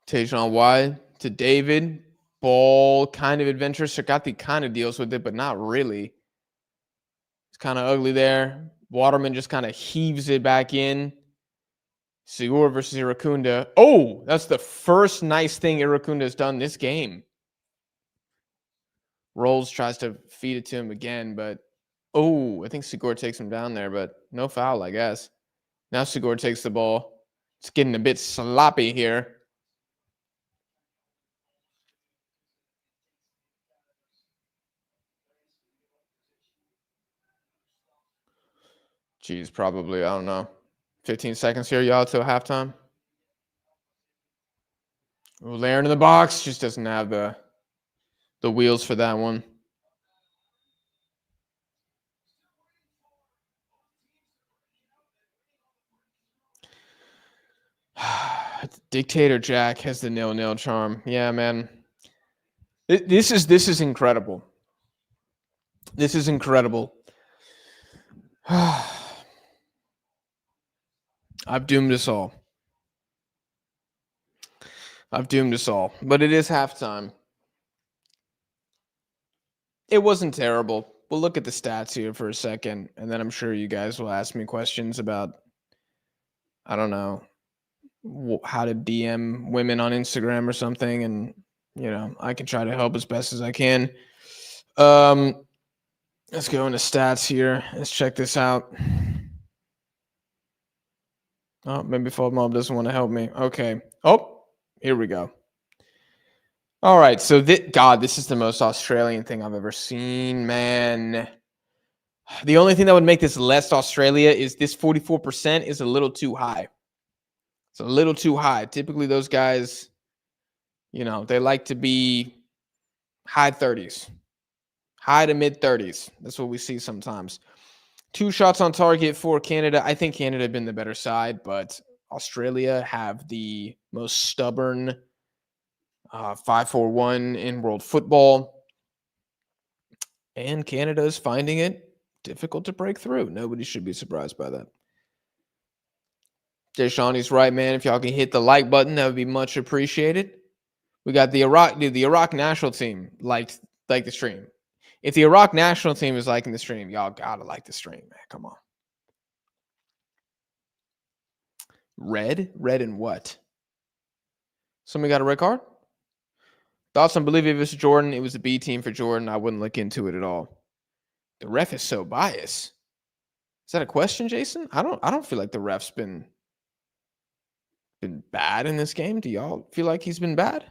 Tajon wide to David. Ball kind of adventurous. Sakati kind of deals with it, but not really. It's kind of ugly there. Waterman just kind of heaves it back in. Sigur versus Irakunda. Oh, that's the first nice thing Irakunda has done this game. Rolls tries to feed it to him again, but I think Sigur takes him down there, but no foul, I guess. Now Sigur takes the ball. It's getting a bit sloppy here. Geez, probably, I don't know, 15 seconds here, y'all, till halftime. Ooh, Laren in the box. Just doesn't have the wheels for that one. Dictator Jack has the 0-0 charm. Yeah, man. This is incredible. This is incredible. I've doomed us all. But it is halftime. It wasn't terrible. We'll look at the stats here for a second, and then I'm sure you guys will ask me questions about, I don't know, how to DM women on Instagram or something, and I can try to help as best as I can. Let's go into stats here. Let's check this out. Oh, maybe FODMob doesn't want to help me. Okay. Oh, here we go. All right. So, this is the most Australian thing I've ever seen, man. The only thing that would make this less Australia is this 44% is a little too high. It's a little too high. Typically, those guys, they like to be high 30s, high to mid 30s. That's what we see sometimes. 2 shots on target for Canada. I think Canada have been the better side, but Australia have the most stubborn 5-4-1 in world football. And Canada is finding it difficult to break through. Nobody should be surprised by that. Jay Shawnee's right, man. If y'all can hit the like button, that would be much appreciated. We got the Iraq, dude. The Iraq national team liked the stream. If the Iraq national team is liking the stream, y'all gotta like the stream, man. Come on. Red and what? Somebody got a red card? Thoughts on Bolivia versus Jordan? It was a B team for Jordan. I wouldn't look into it at all. The ref is so biased. Is that a question, Jason? I don't feel like the ref's been bad in this game. Do y'all feel like he's been bad?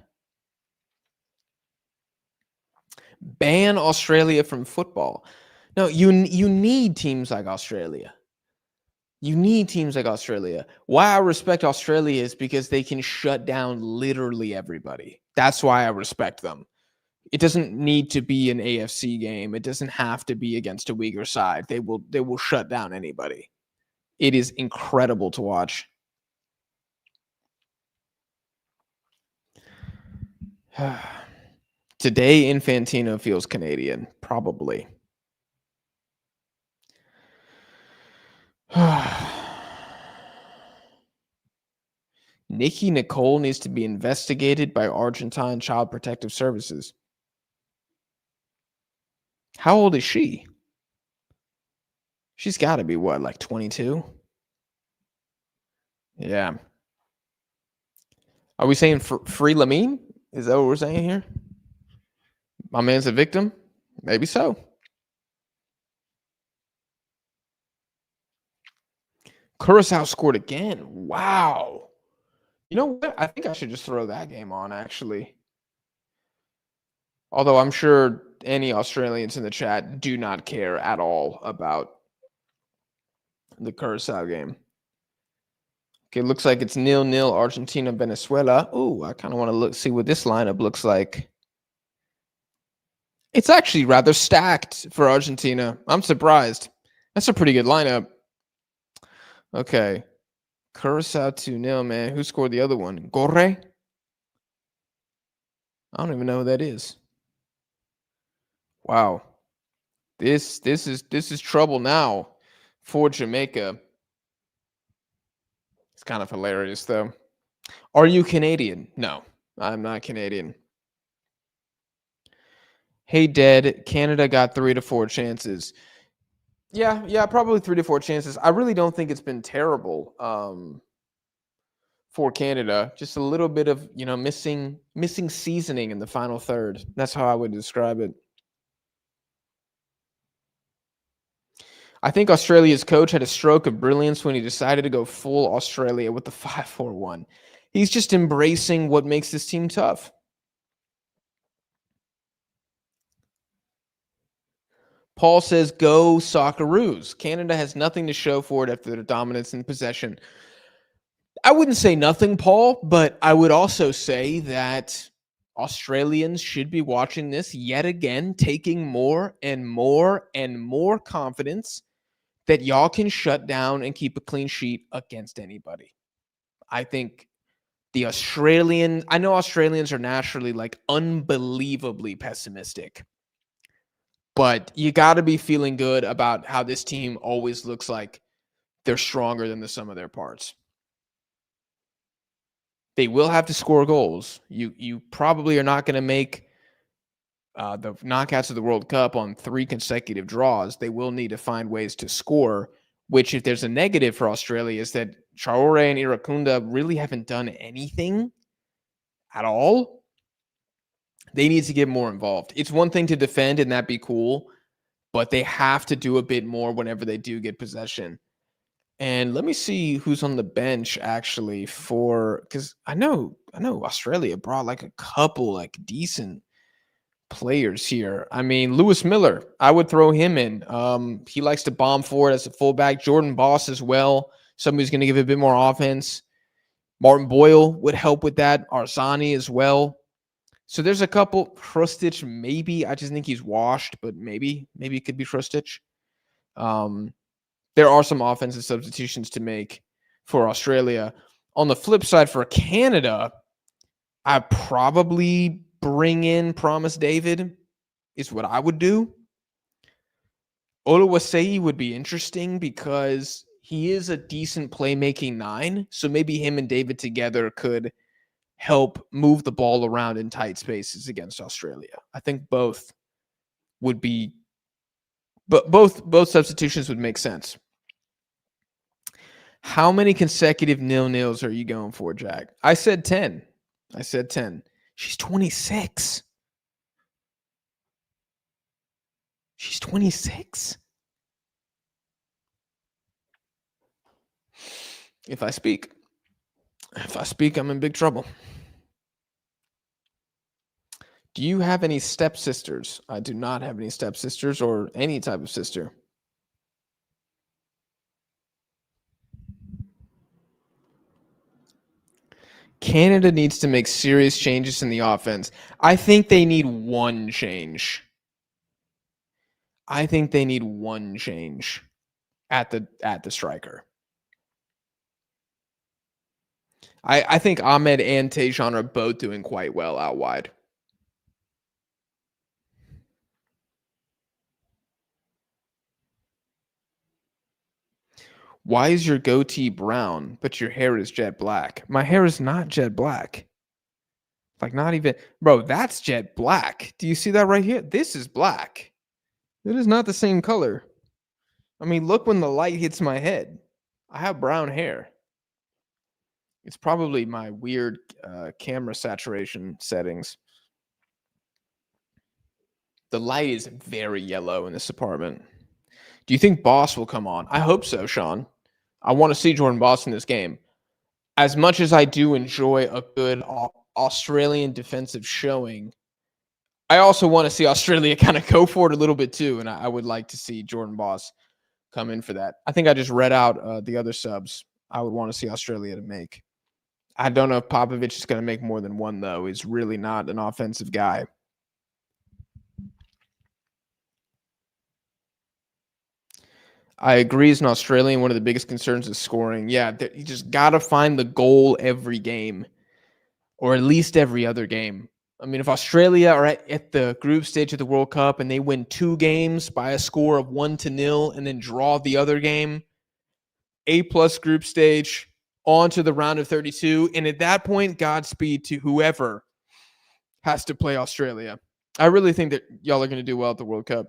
Ban Australia from football. No, you need teams like Australia. You need teams like Australia. Why I respect Australia is because they can shut down literally everybody. That's why I respect them. It doesn't need to be an AFC game. It doesn't have to be against a weaker side. They will shut down anybody. It is incredible to watch. Today, Infantino feels Canadian, probably. Nikki Nicole needs to be investigated by Argentine Child Protective Services. How old is she? She's got to be, what, like 22? Yeah. Are we saying free Lamine? Is that what we're saying here? My man's a victim? Maybe so. Curacao scored again. Wow. You know what? I think I should just throw that game on, actually. Although I'm sure any Australians in the chat do not care at all about the Curacao game. Okay, looks like it's 0-0 Argentina, Venezuela. Oh, I kind of want to see what this lineup looks like. It's actually rather stacked for Argentina. I'm surprised. That's a pretty good lineup. Okay. Curacao 2-0, man. Who scored the other one? Gorre? I don't even know who that is. Wow. This is trouble now for Jamaica. It's kind of hilarious, though. Are you Canadian? No, I'm not Canadian. Hey, Dead, Canada got 3 to 4 chances. Yeah, probably 3 to 4 chances. I really don't think it's been terrible for Canada. Just a little bit of, missing seasoning in the final third. That's how I would describe it. I think Australia's coach had a stroke of brilliance when he decided to go full Australia with the 5-4-1. He's just embracing what makes this team tough. Paul says, go Socceroos. Canada has nothing to show for it after their dominance in possession. I wouldn't say nothing, Paul, but I would also say that Australians should be watching this yet again, taking more and more and more confidence that y'all can shut down and keep a clean sheet against anybody. I think I know Australians are naturally unbelievably pessimistic, but you got to be feeling good about how this team always looks like they're stronger than the sum of their parts. They will have to score goals. You probably are not going to make the knockouts of the World Cup on 3 consecutive draws. They will need to find ways to score, which if there's a negative for Australia is that Traore and Iracunda really haven't done anything at all. They need to get more involved. It's one thing to defend and that'd be cool, but they have to do a bit more whenever they do get possession. And let me see who's on the bench actually because I know Australia brought a couple decent players here. I mean, Lewis Miller, I would throw him in. He likes to bomb forward as a fullback. Jordan Boss as well. Somebody's going to give a bit more offense. Martin Boyle would help with that. Arzani as well. So there's a couple. Krustic, maybe. I just think he's washed, but maybe it could be Krustic. There are some offensive substitutions to make for Australia. On the flip side, for Canada, I probably bring in Promise David is what I would do. Oluwaseyi would be interesting because he is a decent playmaking 9. So maybe him and David together could help move the ball around in tight spaces against Australia. I think both would be, but both substitutions would make sense. How many consecutive 0-0s are you going for, Jack? I said 10. I said 10. She's 26. She's 26. If I speak, I'm in big trouble. Do you have any stepsisters? I do not have any stepsisters or any type of sister. Canada needs to make serious changes in the offense. I think they need one change. I think they need one change at the striker. I think Ahmed and Tejan are both doing quite well out wide. Why is your goatee brown, but your hair is jet black? My hair is not jet black. Like, not even, bro, that's jet black. Do you see that right here? This is black. It is not the same color. I mean, look when the light hits my head. I have brown hair. It's probably my weird camera saturation settings. The light is very yellow in this apartment. Do you think Boss will come on? I hope so, Sean. I want to see Jordan Boss in this game. As much as I do enjoy a good Australian defensive showing, I also want to see Australia kind of go for it a little bit too, and I would like to see Jordan Boss come in for that. I think I just read out the other subs I would want to see Australia to make. I don't know if Popovich is going to make more than one, though. He's really not an offensive guy. I agree. As an Australian, one of the biggest concerns is scoring. Yeah, you just got to find the goal every game, or at least every other game. I mean, if Australia are at the group stage of the World Cup and they win 2 games by a score of 1-0 and then draw the other game, A+ group stage, on to the round of 32. And at that point, Godspeed to whoever has to play Australia. I really think that y'all are going to do well at the World Cup.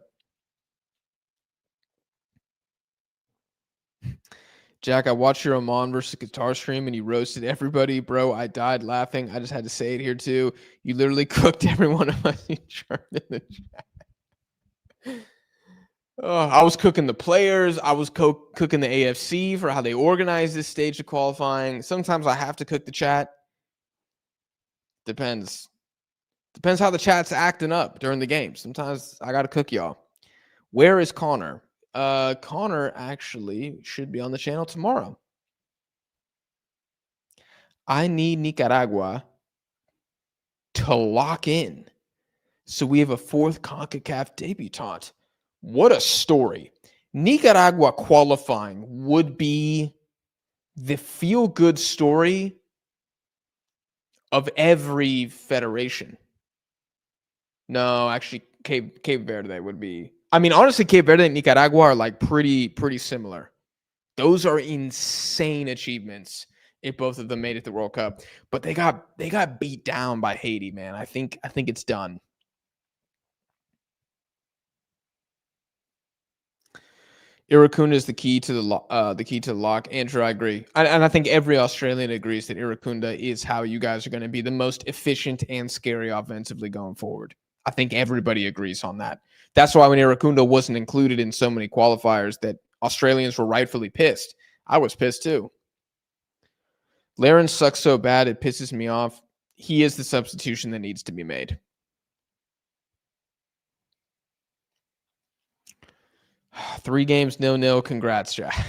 Jack, I watched your Oman versus Qatar stream and you roasted everybody. Bro, I died laughing. I just had to say it here too. You literally cooked every one of us in the chat. I was cooking the players. I was cooking the AFC for how they organize this stage of qualifying. Sometimes I have to cook the chat. Depends. Depends how the chat's acting up during the game. Sometimes I got to cook y'all. Where is Connor? Connor actually should be on the channel tomorrow. I need Nicaragua to lock in so we have a 4th CONCACAF debutante. What a story. Nicaragua qualifying would be the feel-good story of every federation. No, actually, Cape Verde would be. I mean, honestly, Cape Verde and Nicaragua are like pretty similar. Those are insane achievements if both of them made it to the World Cup. But they got beat down by Haiti, man. I think it's done. Irakunda is the key to the lock. Andrew, I agree. And I think every Australian agrees that Irakunda is how you guys are going to be the most efficient and scary offensively going forward. I think everybody agrees on that. That's why when Irakunda wasn't included in so many qualifiers that Australians were rightfully pissed. I was pissed too. Laren sucks so bad it pisses me off. He is the substitution that needs to be made. Three games, 0-0. Congrats, Jack.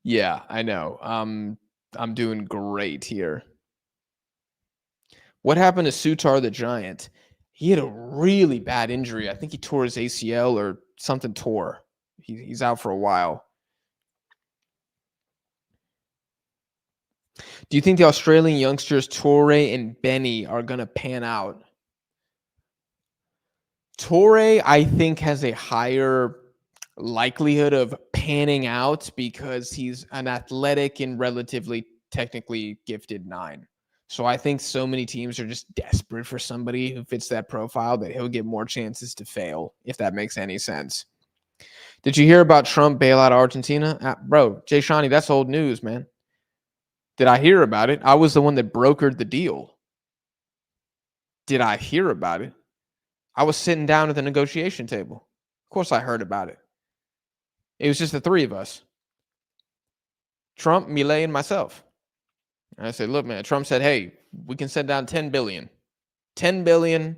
Yeah, I know. I'm doing great here. What happened to Sutar the Giant? He had a really bad injury. I think he tore his ACL or something tore. He's out for a while. Do you think the Australian youngsters Torre and Benny are going to pan out? Torre, I think, has a higher likelihood of panning out because he's an athletic and relatively technically gifted 9. So I think so many teams are just desperate for somebody who fits that profile that he'll get more chances to fail, if that makes any sense. Did you hear about Trump bailout Argentina? Bro, Jay Shawnee, that's old news, man. Did I hear about it? I was the one that brokered the deal. Did I hear about it? I was sitting down at the negotiation table. Of course I heard about it. It was just the 3 of us. Trump, Milei, and myself. And I said, look, man, Trump said, hey, we can send down 10 billion. 10 billion,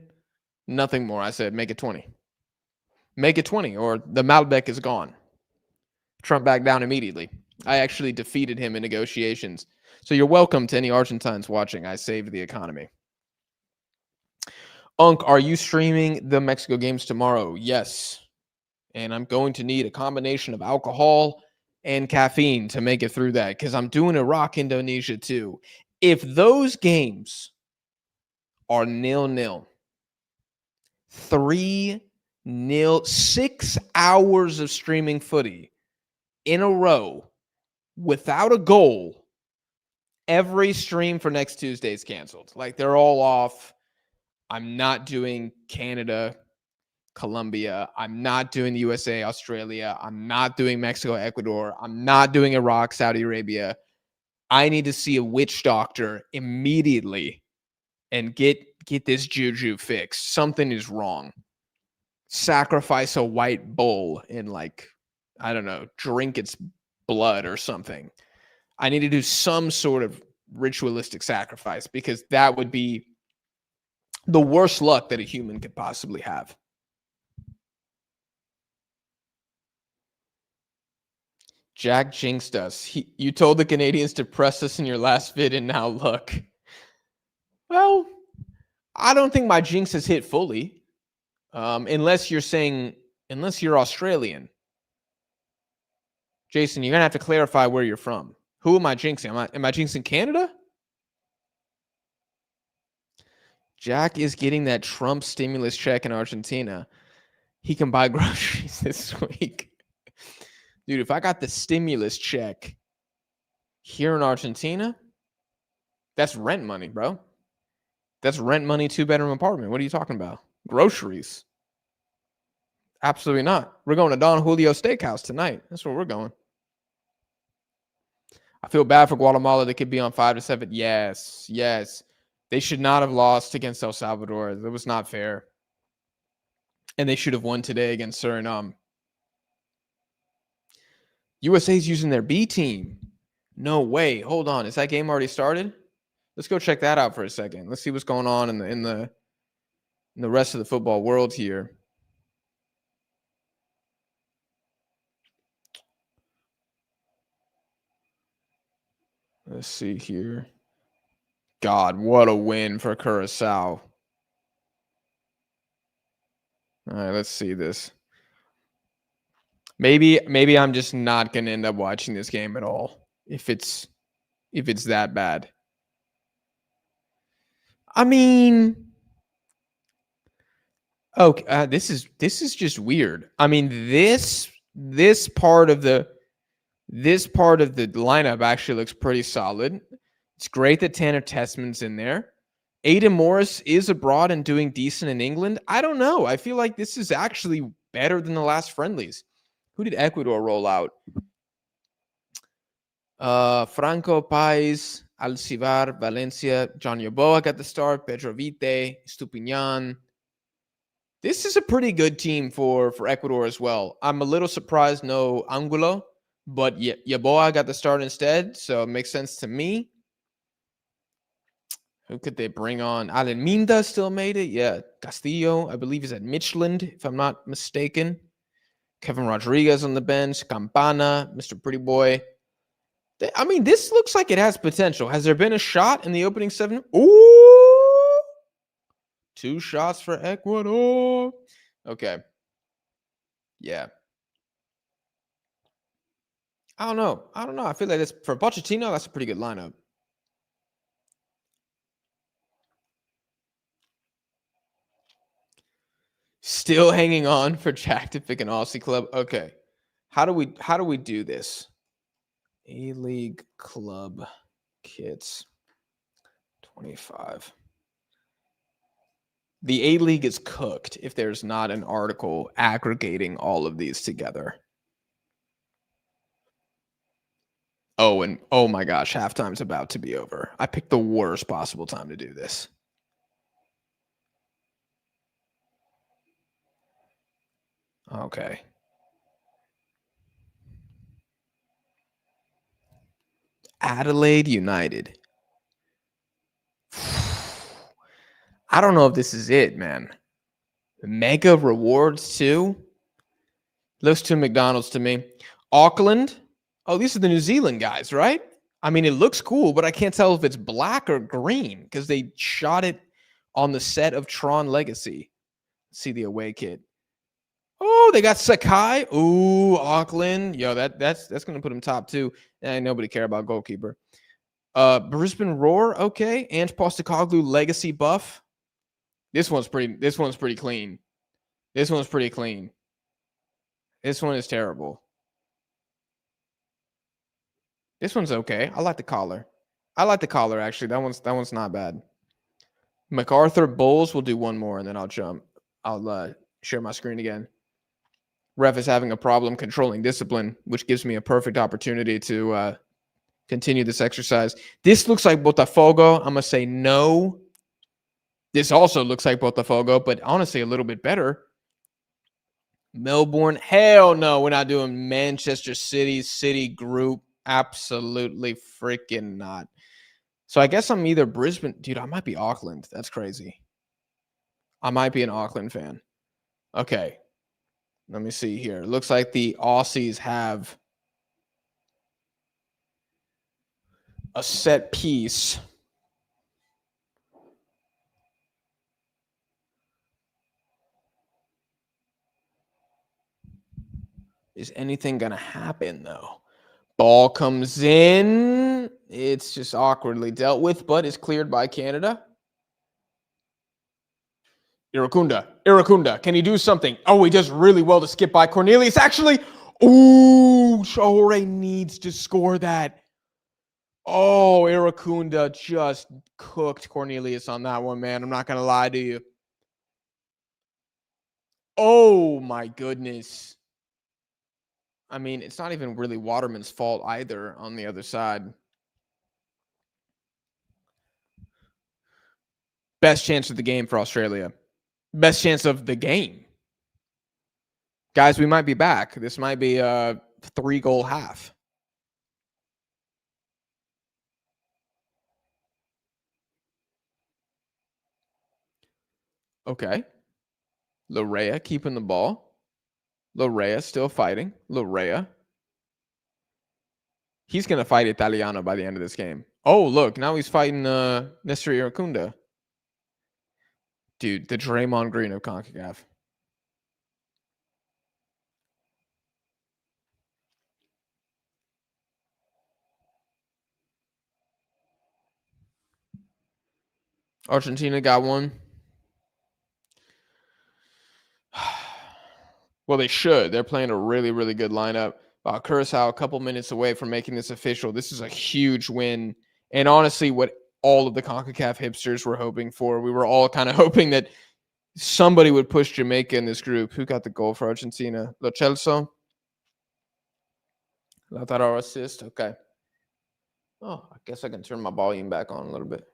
nothing more. I said, make it 20. Make it 20 or the Malbec is gone. Trump backed down immediately. I actually defeated him in negotiations. So you're welcome to any Argentines watching. I saved the economy. Unc, are you streaming the Mexico games tomorrow? Yes. And I'm going to need a combination of alcohol and caffeine to make it through that because I'm doing Iraq, Indonesia too. If those games are 0-0, 3-0, 6 hours of streaming footy in a row without a goal, every stream for next Tuesday is canceled. Like they're all off. I'm not doing Canada, Colombia. I'm not doing the USA, Australia. I'm not doing Mexico, Ecuador. I'm not doing Iraq, Saudi Arabia. I need to see a witch doctor immediately and get this juju fixed. Something is wrong. Sacrifice a white bull and I don't know, drink its blood or something. I need to do some sort of ritualistic sacrifice because that would be the worst luck that a human could possibly have. Jack jinxed us. You told the Canadians to press us in your last vid, and now look. Well, I don't think my jinx has hit fully. Unless you're Australian. Jason, you're going to have to clarify where you're from. Who am I jinxing? Am I jinxing Canada? Jack is getting that Trump stimulus check in Argentina. He can buy groceries this week. Dude, if I got the stimulus check here in Argentina, that's rent money, bro. That's rent money, 2-bedroom apartment. What are you talking about? Groceries. Absolutely not. We're going to Don Julio Steakhouse tonight. That's where we're going. I feel bad for Guatemala. They could be on 5-7. Yes. They should not have lost against El Salvador. That was not fair. And they should have won today against Suriname. USA's using their B team. No way. Hold on. Is that game already started? Let's go check that out for a second. Let's see what's going on in the rest of the football world here. Let's see here. God, what a win for Curacao. All right, let's see this. Maybe I'm just not going to end up watching this game at all if it's that bad. I mean, okay, this is just weird. I mean, this part of the lineup actually looks pretty solid. It's great that Tanner Tessman's in there. Aiden Morris is abroad and doing decent in England. I don't know. I feel like this is actually better than the last friendlies. Who did Ecuador roll out? Franco Pais, Alcivar, Valencia, John Yeboah got the start, Pedro Vite, Stupinian. This is a pretty good team for Ecuador as well. I'm a little surprised no Angulo, but Yeboah got the start instead, so it makes sense to me. Who could they bring on? Alan Minda still made it. Yeah, Castillo, I believe, is at Midtjylland, if I'm not mistaken. Kevin Rodriguez on the bench. Campana, Mr. Pretty Boy. I mean, this looks like it has potential. Has there been a shot in the opening 7? Ooh! 2 shots for Ecuador. Okay. Yeah. I don't know. I feel like this for Pochettino, that's a pretty good lineup. Still hanging on for Jack to pick an Aussie club. Okay. How do we do this? A-League club kits 25. The A-League is cooked if there's not an article aggregating all of these together. Oh, and oh my gosh, halftime's about to be over. I picked the worst possible time to do this. Okay. Adelaide United. I don't know if this is it, man. Mega rewards too. Looks too McDonald's to me. Auckland. Oh, these are the New Zealand guys, right? I mean, it looks cool, but I can't tell if it's black or green because they shot it on the set of Tron Legacy. Let's see the away kit. Oh, they got Sakai. Ooh, Auckland. Yo, that's gonna put him top two. Nobody care about goalkeeper. Brisbane Roar. Okay, Ange Postecoglou legacy buff. This one's pretty clean. This one's pretty clean. This one is terrible. This one's okay. I like the collar. Actually. That one's not bad. MacArthur Bulls. We'll do one more and then I'll jump. I'll share my screen again. Ref is having a problem controlling discipline, which gives me a perfect opportunity to continue this exercise. This looks like Botafogo. I'm going to say no. This also looks like Botafogo, but honestly a little bit better. Melbourne. Hell no. We're not doing Manchester City group. Absolutely freaking not. So I guess I'm either Brisbane. Dude, I might be Auckland. That's crazy. I might be an Auckland fan. Okay. Let me see here. It looks like the Aussies have a set piece. Is anything going to happen, though? Ball comes in. It's just awkwardly dealt with, but is cleared by Canada. Iracunda. Can he do something? Oh, he does really well to skip by Cornelius. Actually, ooh, Shohei needs to score that. Oh, Iracunda just cooked Cornelius on that one, man. I'm not going to lie to you. Oh, my goodness. I mean, it's not even really Waterman's fault either on the other side. Best chance of the game for Australia. Best chance of the game. Guys, we might be back. This might be a 3-goal half. Okay. Larea keeping the ball. Larea still fighting. Larea. He's going to fight Italiano by the end of this game. Oh, look. Now he's fighting Mr. Iracunda. Dude, the Draymond Green of CONCACAF. Argentina got one. Well, they should. They're playing a really, really good lineup. Curacao a couple minutes away from making this official. This is a huge win. And honestly, what all of the CONCACAF hipsters were hoping for. We were all kind of hoping that somebody would push Jamaica in this group. Who got the goal for Argentina? Lo Celso? Lautaro assist. Okay. Oh, I guess I can turn my volume back on a little bit.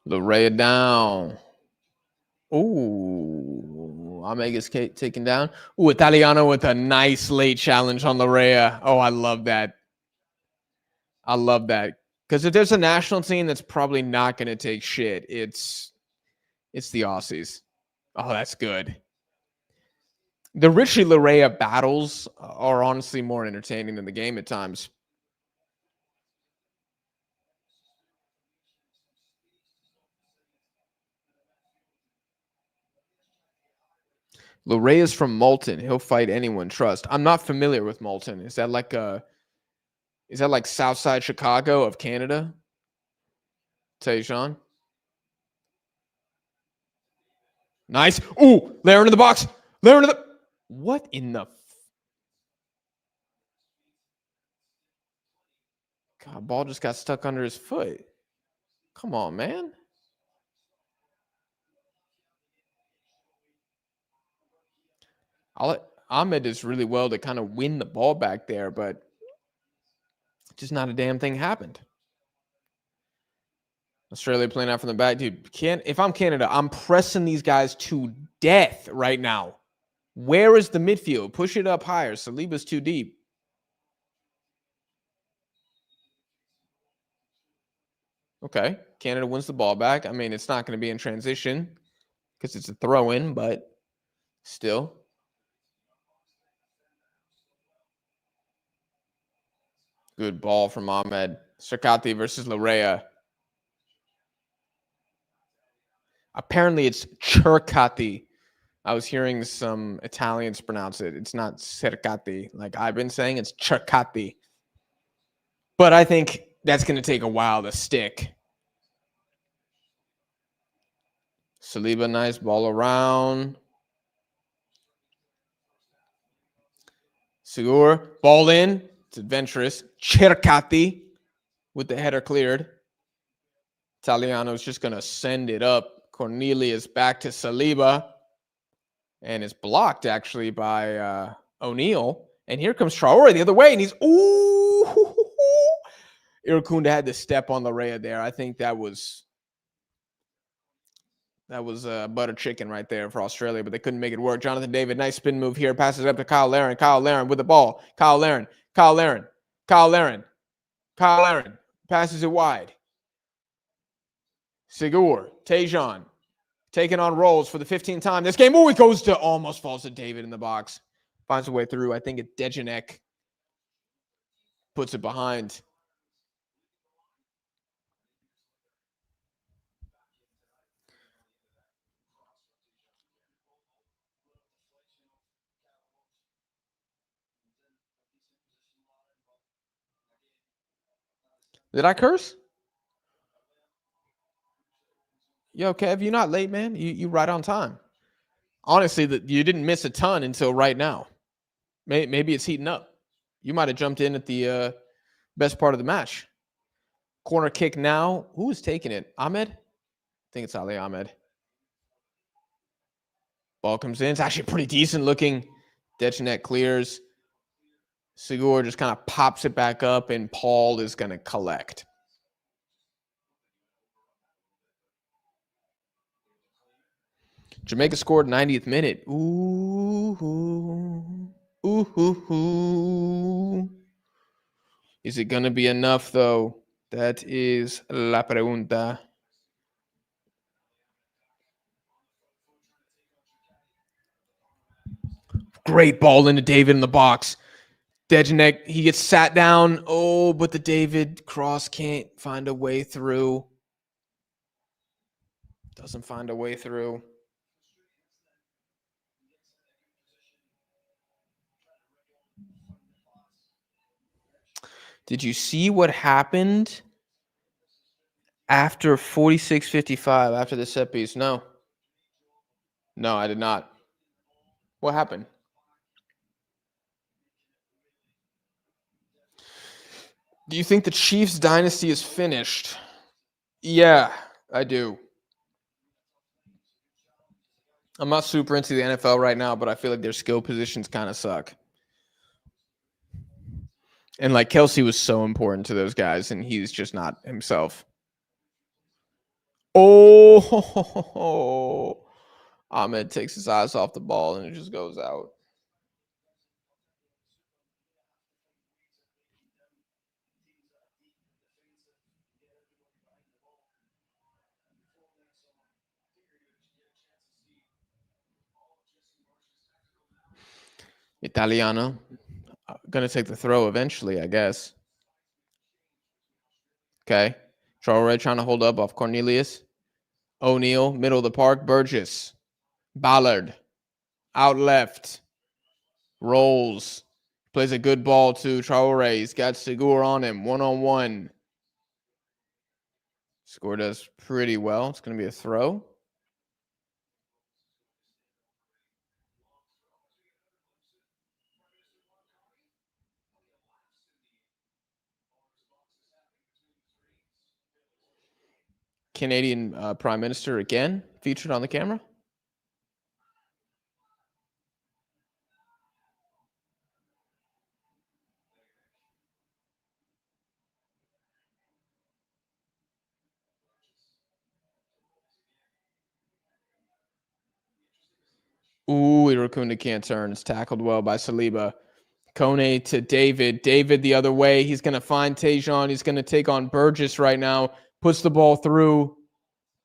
Larea down. Ooh, Omega's taken down. Ooh, Italiano with a nice late challenge on Larea. Oh, I love that. I love that. Because if there's a national team that's probably not going to take shit, it's the Aussies. Oh, that's good. The Richie Larea battles are honestly more entertaining than the game at times. Larea's from Moulton. He'll fight anyone. Trust. I'm not familiar with Moulton. Is that like Southside Chicago of Canada? Tayshawn? Nice. Ooh, Lair into the box. Lair into the... What in the... God, ball just got stuck under his foot. Come on, man. Ahmed does really well to kind of win the ball back there, but just not a damn thing happened. Australia playing out from the back. Dude, if I'm Canada, I'm pressing these guys to death right now. Where is the midfield? Push it up higher. Saliba's too deep. Okay. Canada wins the ball back. I mean, it's not going to be in transition because it's a throw-in, but still. Good ball from Ahmed. Cercati versus Larea. Apparently, it's Cercati. I was hearing some Italians pronounce it. It's not Cercati. Like I've been saying, it's Cercati. But I think that's going to take a while to stick. Saliba, nice ball around. Sigur, ball in. It's adventurous. Cercati with the header cleared. Italiano's just going to send it up. Cornelius back to Saliba. And it's blocked, actually, by O'Neal. And here comes Traore the other way. And he's... Ooh! Irukunda had to step on Larea there. I think that was butter chicken right there for Australia, but they couldn't make it work. Jonathan David, nice spin move here. Passes up to Kyle Larin. Kyle Larin with the ball. Kyle Larin. Kyle Larin. Kyle Larin. Kyle Larin. Passes it wide. Sigur. Tejan. Taking on rolls for the 15th time this game. Oh, it goes to... Almost falls to David in the box. Finds a way through. I think it's Dejanek. Puts it behind. Did I curse? Yo, Kev, you're not late, man. You right on time. Honestly, you didn't miss a ton until right now. Maybe it's heating up. You might have jumped in at the best part of the match. Corner kick now. Who is taking it? Ahmed? I think it's Ali Ahmed. Ball comes in. It's actually pretty decent looking. Dejanek clears. Sigur just kind of pops it back up, and Paul is going to collect. Jamaica scored 90th minute. Ooh. Ooh. Is it going to be enough, though? That is la pregunta. Great ball into David in the box. Dejanek, he gets sat down. Oh, but the David cross can't find a way through. Doesn't find a way through. Did you see what happened after 46:55, after the set piece? No. No, I did not. What happened? Do you think the Chiefs dynasty is finished? Yeah, I do. I'm not super into the NFL right now, but I feel like their skill positions kind of suck. And like Kelsey was so important to those guys, and he's just not himself. Oh, Ahmed takes his eyes off the ball, and it just goes out. Italiano. Going to take the throw eventually, I guess. Okay. Traore trying to hold up off Cornelius. O'Neal, middle of the park. Burgess. Ballard. Out left. Rolls. Plays a good ball to Traore. He's got Sigur on him. One-on-one. Score does pretty well. It's going to be a throw. Canadian Prime Minister again featured on the camera. Ooh, Irakunda can't turn. It's tackled well by Saliba. Kone to David. David the other way. He's going to find Tejan. He's going to take on Burgess right now. Puts the ball through.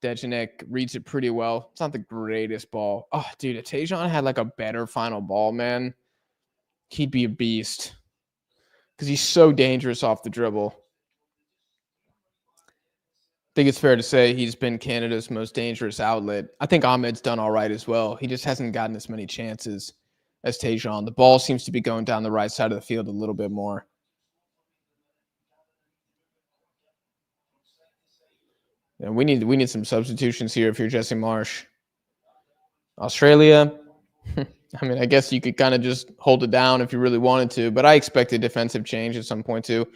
Dejanek reads it pretty well. It's not the greatest ball. Oh, dude, if Tejan had like a better final ball, man, he'd be a beast. Because he's so dangerous off the dribble. I think it's fair to say he's been Canada's most dangerous outlet. I think Ahmed's done all right as well. He just hasn't gotten as many chances as Tejan. The ball seems to be going down the right side of the field a little bit more. And we need some substitutions here if you're Jesse Marsh. Australia, I mean, I guess you could kind of just hold it down if you really wanted to, but I expect a defensive change at some point too.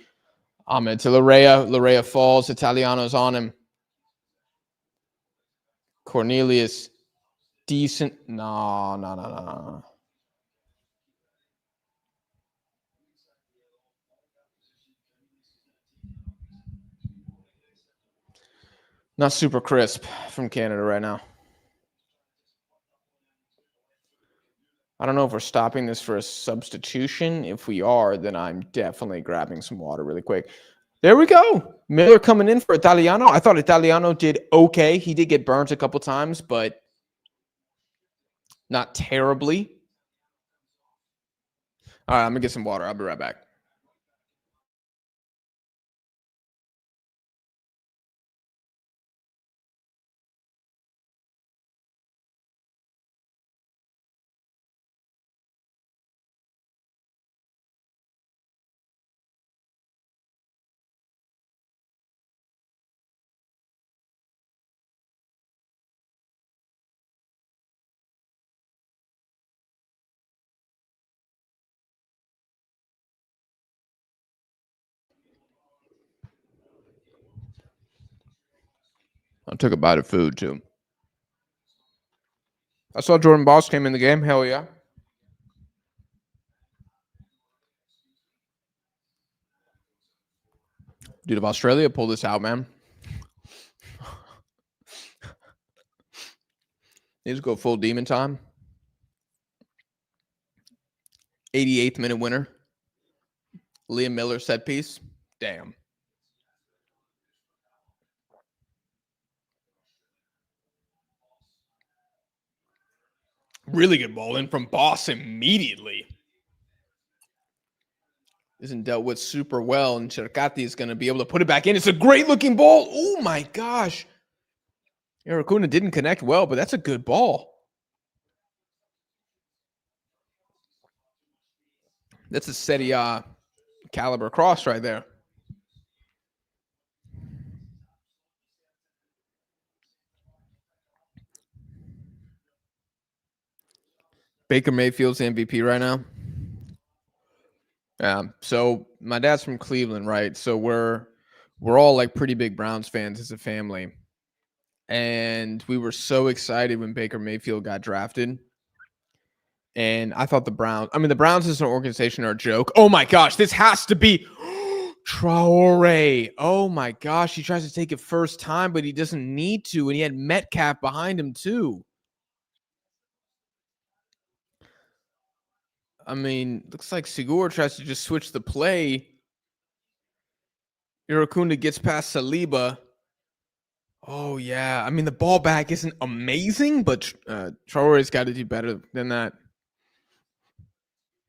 Ahmed to Larea. Larea falls. Italiano's on him. Cornelius, decent. No. Not super crisp from Canada right now. I don't know if we're stopping this for a substitution. If we are, then I'm definitely grabbing some water really quick. There we go. Miller coming in for Italiano. I thought Italiano did okay. He did get burnt a couple times, but not terribly. All right, I'm going to get some water. I'll be right back. I took a bite of food, too. I saw Jordan Boss came in the game. Hell yeah. Dude, if Australia pull this out, man, they just go full demon time. 88th minute winner. Liam Miller set piece. Damn. Really good ball in from Boss immediately. Isn't dealt with super well, and Cercati is going to be able to put it back in. It's a great looking ball. Oh my gosh. Irakuna didn't connect well, but that's a good ball. That's a Serie A caliber cross right there. Baker Mayfield's MVP right now. Yeah. So my dad's from Cleveland, right? So we're all like pretty big Browns fans as a family. And we were so excited when Baker Mayfield got drafted. And I thought the Browns as an organization are a joke. Oh my gosh, this has to be Traore. Oh my gosh, he tries to take it first time, but he doesn't need to. And he had Metcalf behind him too. I mean, looks like Sigur tries to just switch the play. Irakunda gets past Saliba. Oh, yeah. I mean, the ball back isn't amazing, but Traore's got to do better than that.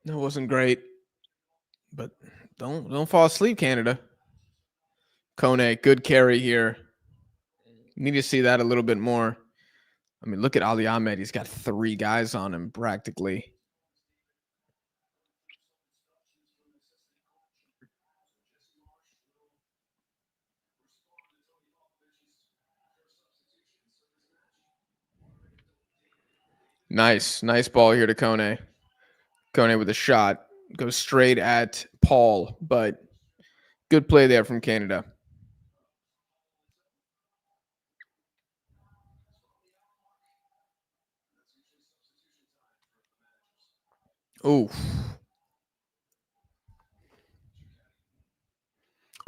That wasn't great. But don't fall asleep, Canada. Kone, good carry here. Need to see that a little bit more. I mean, look at Ali Ahmed. He's got 3 guys on him practically. Nice ball here to Kone. Kone with a shot. Goes straight at Paul, but good play there from Canada. Ooh.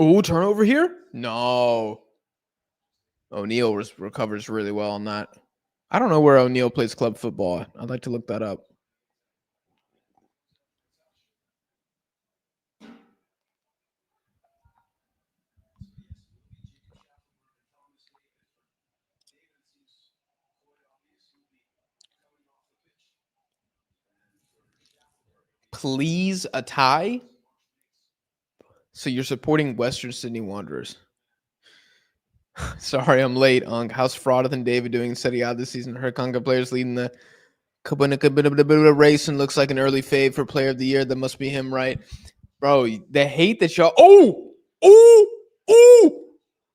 Ooh, turnover here? No. O'Neal recovers really well on that. I don't know where O'Neal plays club football. I'd like to look that up. Please a tie? So you're supporting Western Sydney Wanderers. Sorry, I'm late, Unk. How's Fraud than David doing in Serie A this season? Her Conga players leading the race and looks like an early fave for player of the year. That must be him, right? Bro, the hate that y'all. Oh!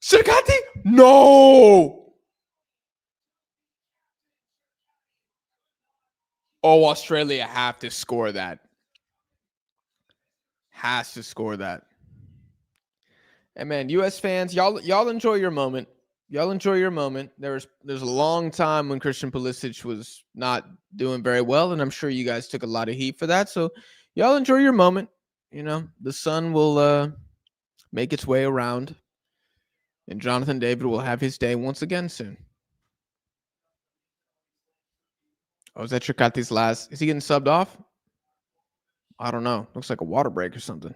Sergati? No! Oh, Australia have to score that. Has to score that. And man, US fans, y'all enjoy your moment. Y'all enjoy your moment. There's a long time when Christian Pulisic was not doing very well, and I'm sure you guys took a lot of heat for that. So y'all enjoy your moment. You know, the sun will make its way around, and Jonathan David will have his day once again soon. Oh, is that Chikati's last? Is he getting subbed off? I don't know. Looks like a water break or something.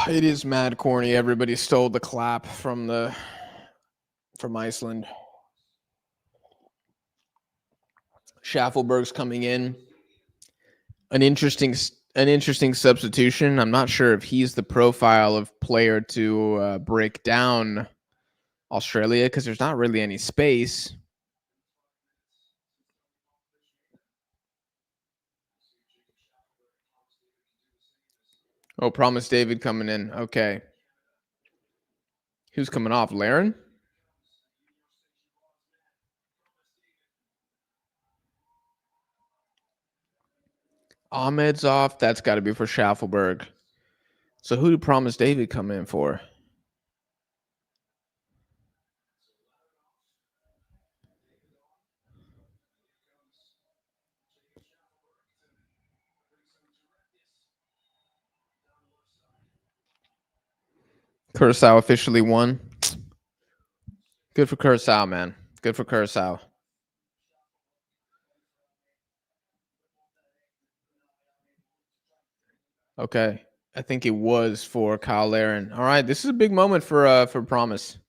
It is mad corny. Everybody stole the clap from Iceland. Schaffelberg's coming in. An interesting substitution. I'm not sure if he's the profile of player to break down Australia because there's not really any space. Oh, Promise David coming in. Okay. Who's coming off? Laren? Ahmed's off. That's got to be for Schaffelberg. So who did Promise David come in for? Curacao officially won. Good for Curacao, man. Good for Curacao. Okay. I think it was for Kyle Laren. All right. This is a big moment for Promise.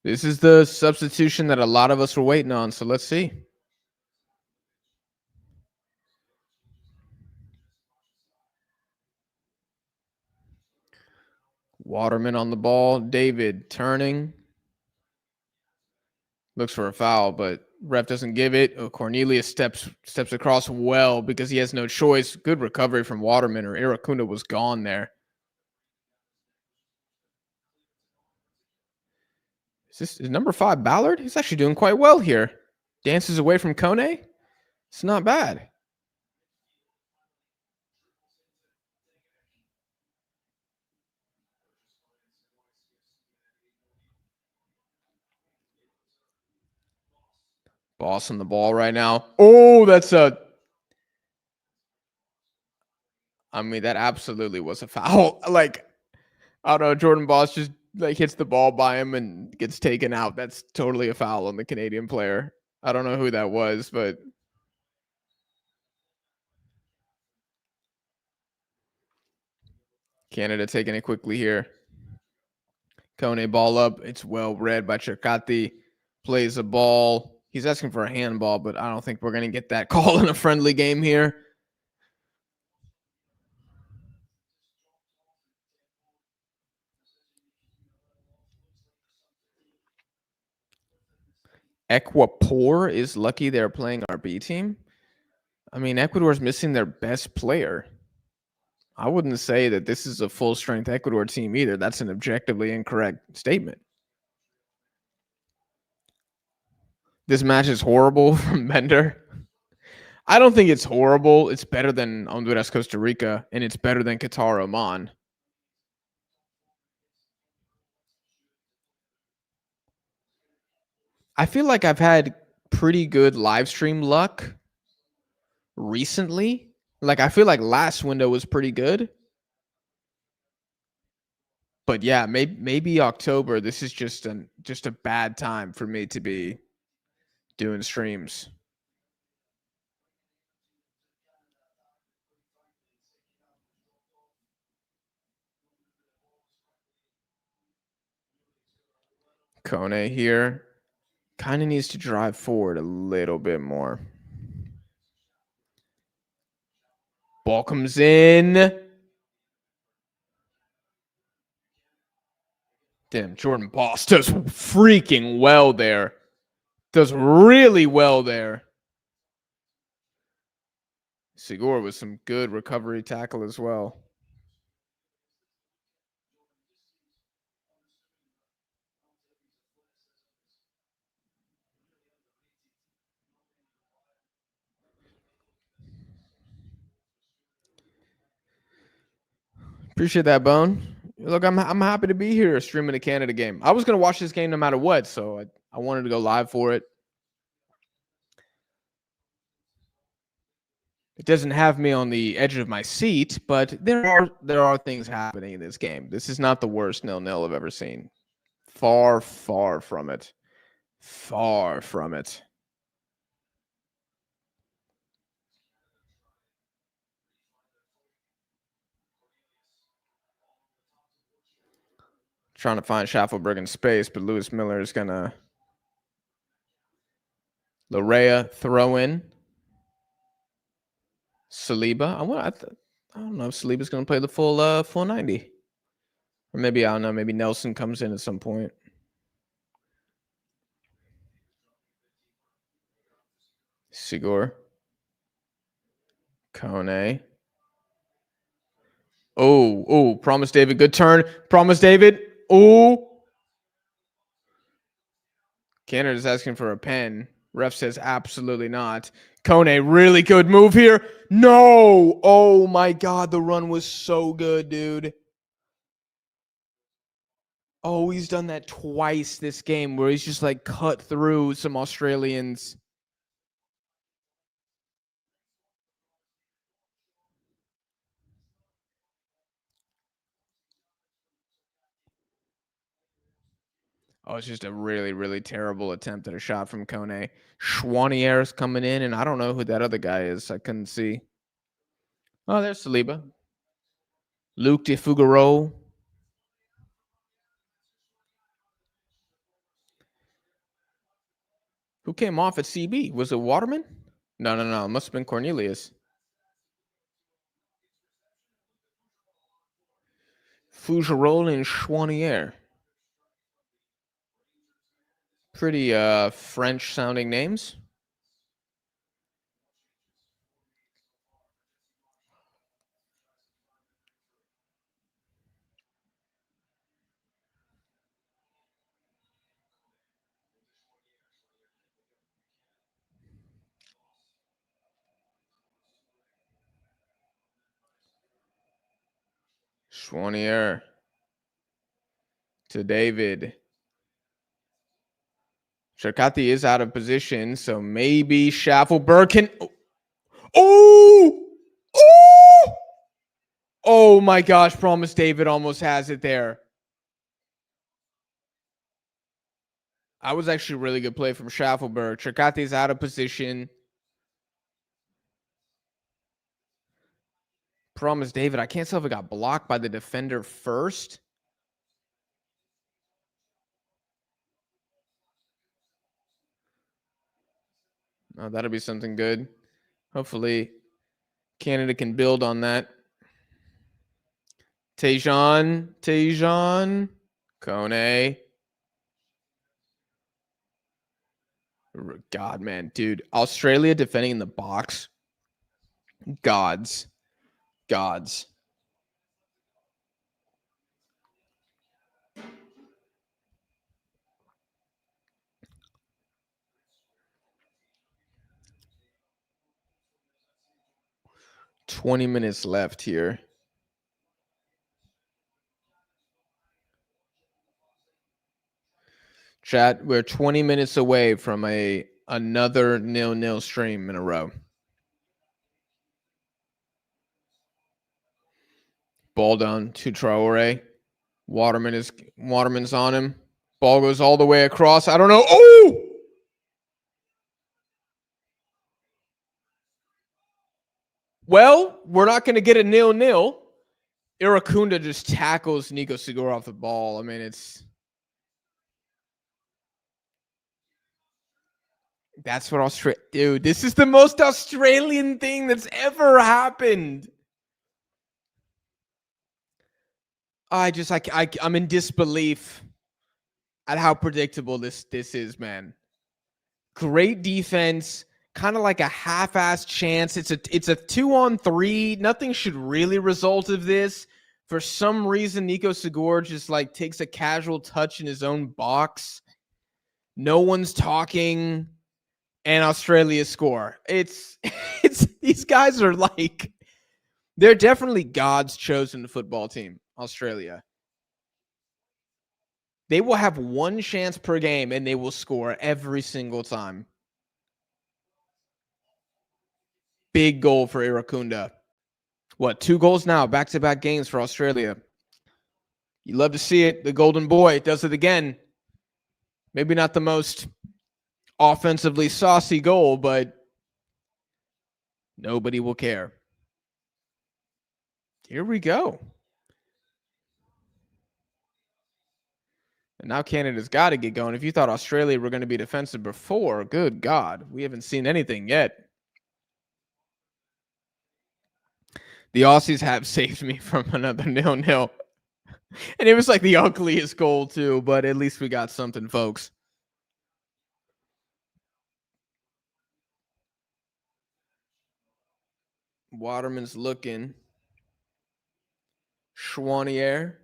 This is the substitution that a lot of us were waiting on. So let's see. Waterman on the ball. David turning. Looks for a foul, but ref doesn't give it. Oh, Cornelius steps across well because he has no choice. Good recovery from Waterman, or Irakunda was gone there. Is number 5 Ballard? He's actually doing quite well here. Dances away from Kone. It's not bad. Boss on the ball right now. Oh, I mean, that absolutely was a foul. Like, I don't know, Jordan Boss just like hits the ball by him and gets taken out. That's totally a foul on the Canadian player. I don't know who that was, but Canada taking it quickly here. Kone ball up. It's well read by Cherkati. Plays a ball. He's asking for a handball, but I don't think we're going to get that call in a friendly game here. Ecuador is lucky they're playing our B team. I mean, Ecuador's missing their best player. I wouldn't say that this is a full strength Ecuador team either. That's an objectively incorrect statement. This match is horrible from Bender. I don't think it's horrible. It's better than Honduras, Costa Rica, and it's better than Qatar, Oman. I feel like I've had pretty good live stream luck recently. Like I feel like last window was pretty good. But yeah, maybe October. This is just a bad time for me to be doing streams. Kone here kind of needs to drive forward a little bit more. Ball comes in. Damn, Jordan Boss does freaking well there. Does really well there. Segura with some good recovery tackle as well. Appreciate that, Bone. Look, I'm happy to be here streaming a Canada game. I was gonna watch this game no matter what, so I wanted to go live for it. It doesn't have me on the edge of my seat, but there are things happening in this game. This is not the worst 0-0 I've ever seen. Far, far from it. Far from it. Trying to find Schaffelberg in space, but Lewis Miller is gonna Larea throw in. Saliba. I don't know if Saliba's gonna play the full 90. Or maybe I don't know, maybe Nelson comes in at some point. Sigur. Kone. Oh, Promise David. Good turn. Promise David. Oh. Canada's asking for a pen. Ref says absolutely not. Kone, really good move here. No. Oh my God. The run was so good, dude. Oh, he's done that twice this game where he's just like cut through some Australians. Oh, it's just a really, really terrible attempt at a shot from Kone. Schwanier's coming in, and I don't know who that other guy is. I couldn't see. Oh, there's Saliba. Luke de Fugaro. Who came off at CB? Was it Waterman? No. It must have been Cornelius. Fougerolles and Schwanier. Pretty French sounding names. Schwanier to David. Cherkati is out of position, so maybe Schaffelberg can. Oh! Oh! Oh my gosh, Promise David almost has it there. I was actually a really good play from Schaffelberg. Cherkati's out of position. Promise David. I can't tell if it got blocked by the defender first. Oh, that'll be something good. Hopefully, Canada can build on that. Tejan, Kone. God, man, dude. Australia defending in the box. Gods. 20 minutes left here. Chat, we're 20 minutes away from another 0-0 stream in a row. Ball down to Traore. Waterman's on him. Ball goes all the way across. I don't know. Oh! Well, we're not going to get a 0-0. Iracunda just tackles Nico Segura off the ball. I mean, that's what Australia, dude. This is the most Australian thing that's ever happened. I'm in disbelief at how predictable this is, man. Great defense, kind of like a half-assed chance. It's a 2-on-3. Nothing should really result of this. For some reason, Nico Segura just like takes a casual touch in his own box. No one's talking, and Australia score. It's these guys are like, they're definitely God's chosen football team, Australia. They will have one chance per game, and they will score every single time. Big goal for Iracunda. What, 2 goals now, back-to-back games for Australia. You love to see it. The golden boy does it again. Maybe not the most offensively saucy goal, but nobody will care. Here we go. And now Canada's got to get going. If you thought Australia were going to be defensive before, good God, we haven't seen anything yet. The Aussies have saved me from another 0-0. And it was like the ugliest goal too, but at least we got something, folks. Waterman's looking. Chouanier.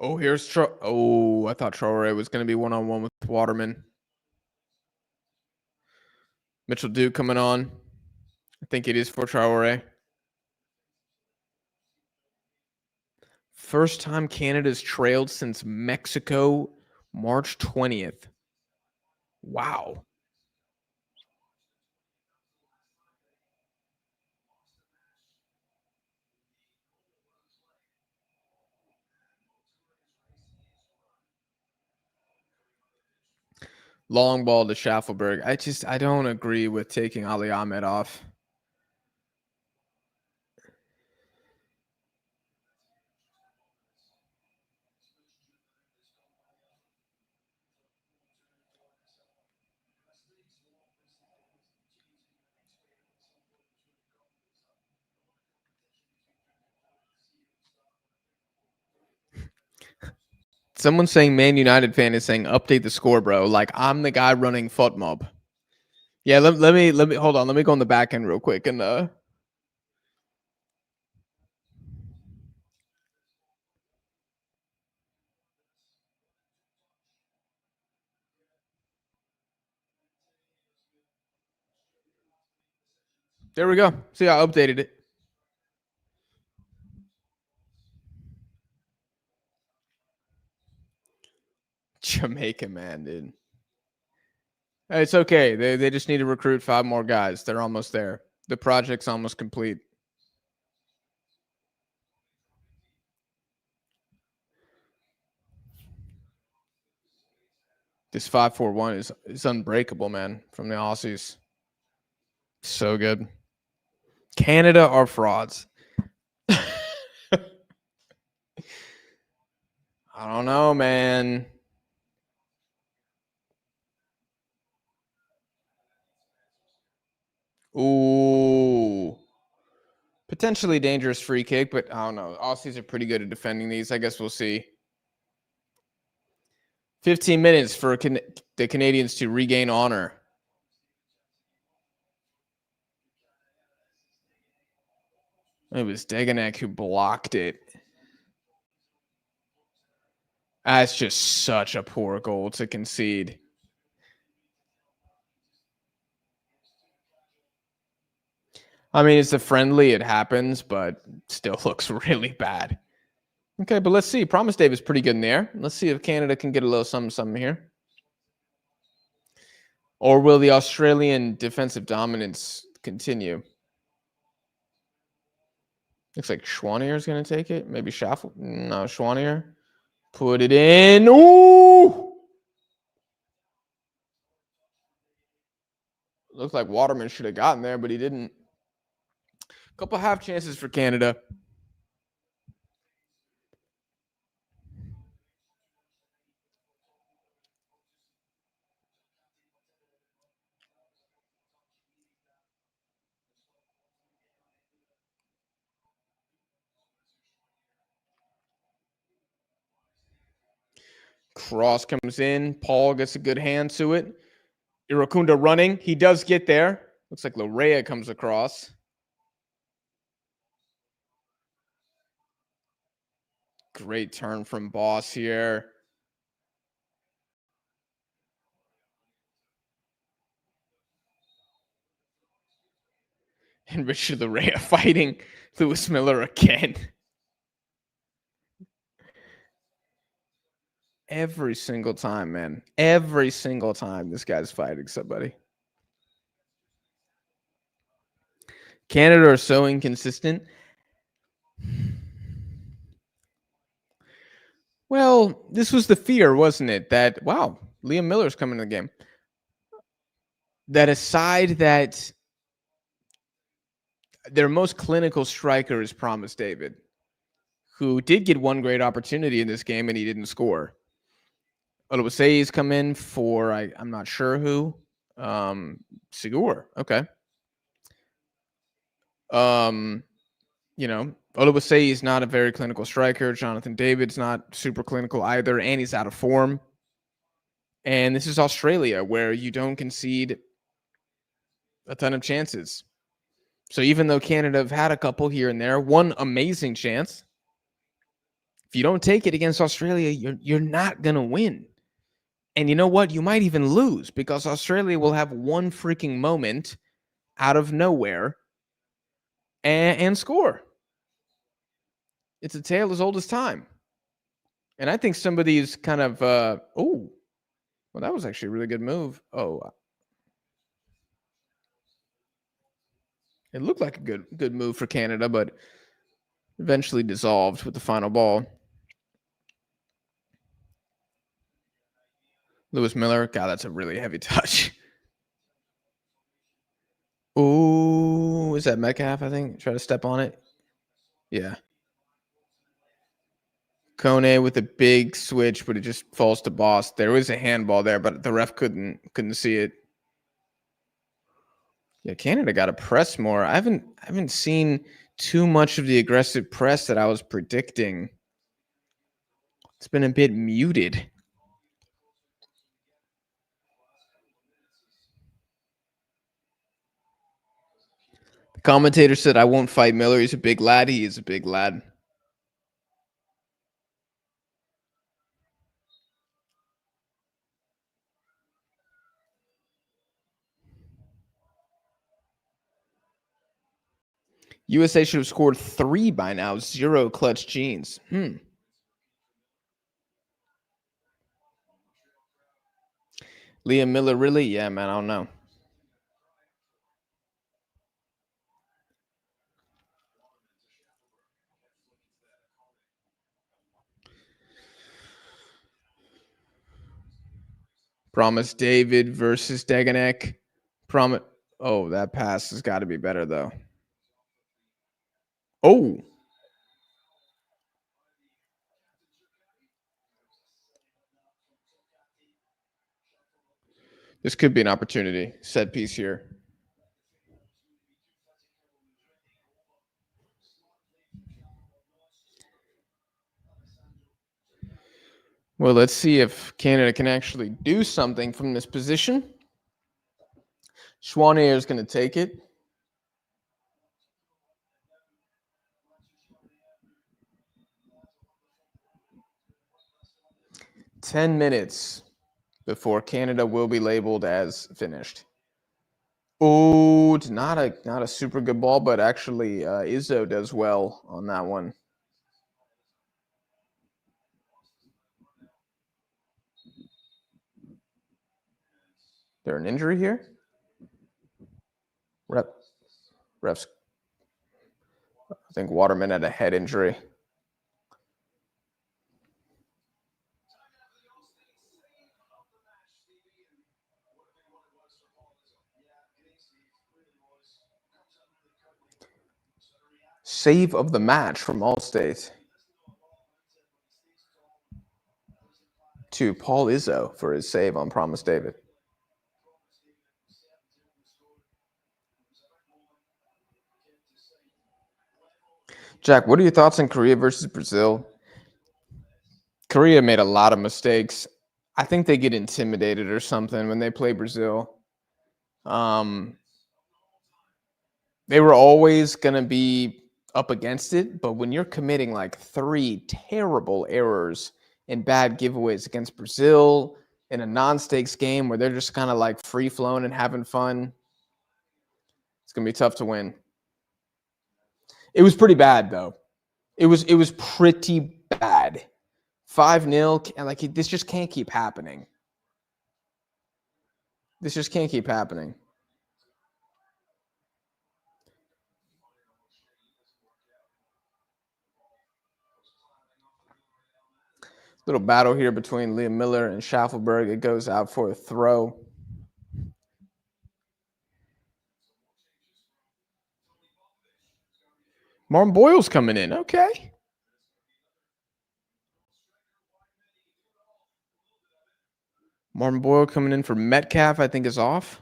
Oh, here's Oh, I thought Traore was going to be one-on-one with Waterman. Mitchell Duke coming on. I think it is for Traore. First time Canada's trailed since Mexico, March 20th. Wow. Long ball to Schaffelberg. I don't agree with taking Ali Ahmed off. Someone saying Man United fan is saying update the score, bro. Like I'm the guy running FUTMob. Yeah, let me hold on. Let me go on the back end real quick and there we go. See, I updated it. Jamaica, man, dude. It's okay. They just need to recruit 5 more guys. They're almost there. The project's almost complete. This 5-4-1 is unbreakable, man, from the Aussies. So good. Canada are frauds. I don't know, man. Ooh. Potentially dangerous free kick, but I don't know. Aussies are pretty good at defending these. I guess we'll see. 15 minutes for the Canadians to regain honor. It was Deganek who blocked it. That's just such a poor goal to concede. I mean, it's a friendly, it happens, but still looks really bad. Okay, but let's see. Promise Dave is pretty good in the air. Let's see if Canada can get a little something here. Or will the Australian defensive dominance continue? Looks like Schwanier is going to take it. Maybe Schaffel. No, Schwanier. Put it in. Ooh! Looks like Waterman should have gotten there, but he didn't. A couple half chances for Canada. Cross comes in. Paul gets a good hand to it. Irakunda running. He does get there. Looks like Larea comes across. Great turn from Boss here. And Richard Larea fighting Lewis Miller again. Every single time, man. Every single time this guy's fighting somebody. Canada are so inconsistent. Well, this was the fear, wasn't it? That, wow, Liam Miller's coming to the game. That aside that their most clinical striker is Promise David, who did get one great opportunity in this game and he didn't score. Oluwaseyi's come in for, I'm not sure who. Sigur, okay. You know, Oluwaseyi is not a very clinical striker. Jonathan David's not super clinical either, and he's out of form. And this is Australia, where you don't concede a ton of chances. So even though Canada have had a couple here and there, one amazing chance, if you don't take it against Australia, you're not going to win. And you know what? You might even lose because Australia will have one freaking moment out of nowhere and score. It's a tale as old as time. And I think somebody's kind of, well, that was actually a really good move. Oh, it looked like a good move for Canada, but eventually dissolved with the final ball. Lewis Miller, God, that's a really heavy touch. Oh, is that Metcalf, I think? Try to step on it. Yeah. Kone with a big switch, but it just falls to Boss. There was a handball there, but the ref couldn't see it. Yeah, Canada got to press more. I haven't seen too much of the aggressive press that I was predicting. It's been a bit muted. The commentator said, I won't fight Miller. He's a big lad. He is a big lad. USA should have scored 3 by now. 0 clutch genes. Liam Miller, really? Yeah, man, I don't know. Promise David versus Deganek. Oh, that pass has got to be better, though. Oh. This could be an opportunity. Set piece here. Well, let's see if Canada can actually do something from this position. Schwanier is going to take it. 10 minutes before Canada will be labeled as finished. Oh, it's not a super good ball, but actually Izzo does well on that one. There an injury here? Refs. I think Waterman had a head injury. Save of the match from Allstate to Paul Izzo for his save on Promise David. Jack, what are your thoughts on Korea versus Brazil? Korea made a lot of mistakes. I think they get intimidated or something when they play Brazil. They were always going to be up against it, but when you're committing like 3 terrible errors and bad giveaways against Brazil in a non-stakes game where they're just kind of like free-flowing and having fun, it's going to be tough to win. It was pretty bad, though. It was pretty bad. 5-0, and like this just can't keep happening. This just can't keep happening. Little battle here between Liam Miller and Schaffelberg. It goes out for a throw. Martin Boyle's coming in. Okay. Martin Boyle coming in for Metcalf, I think, is off.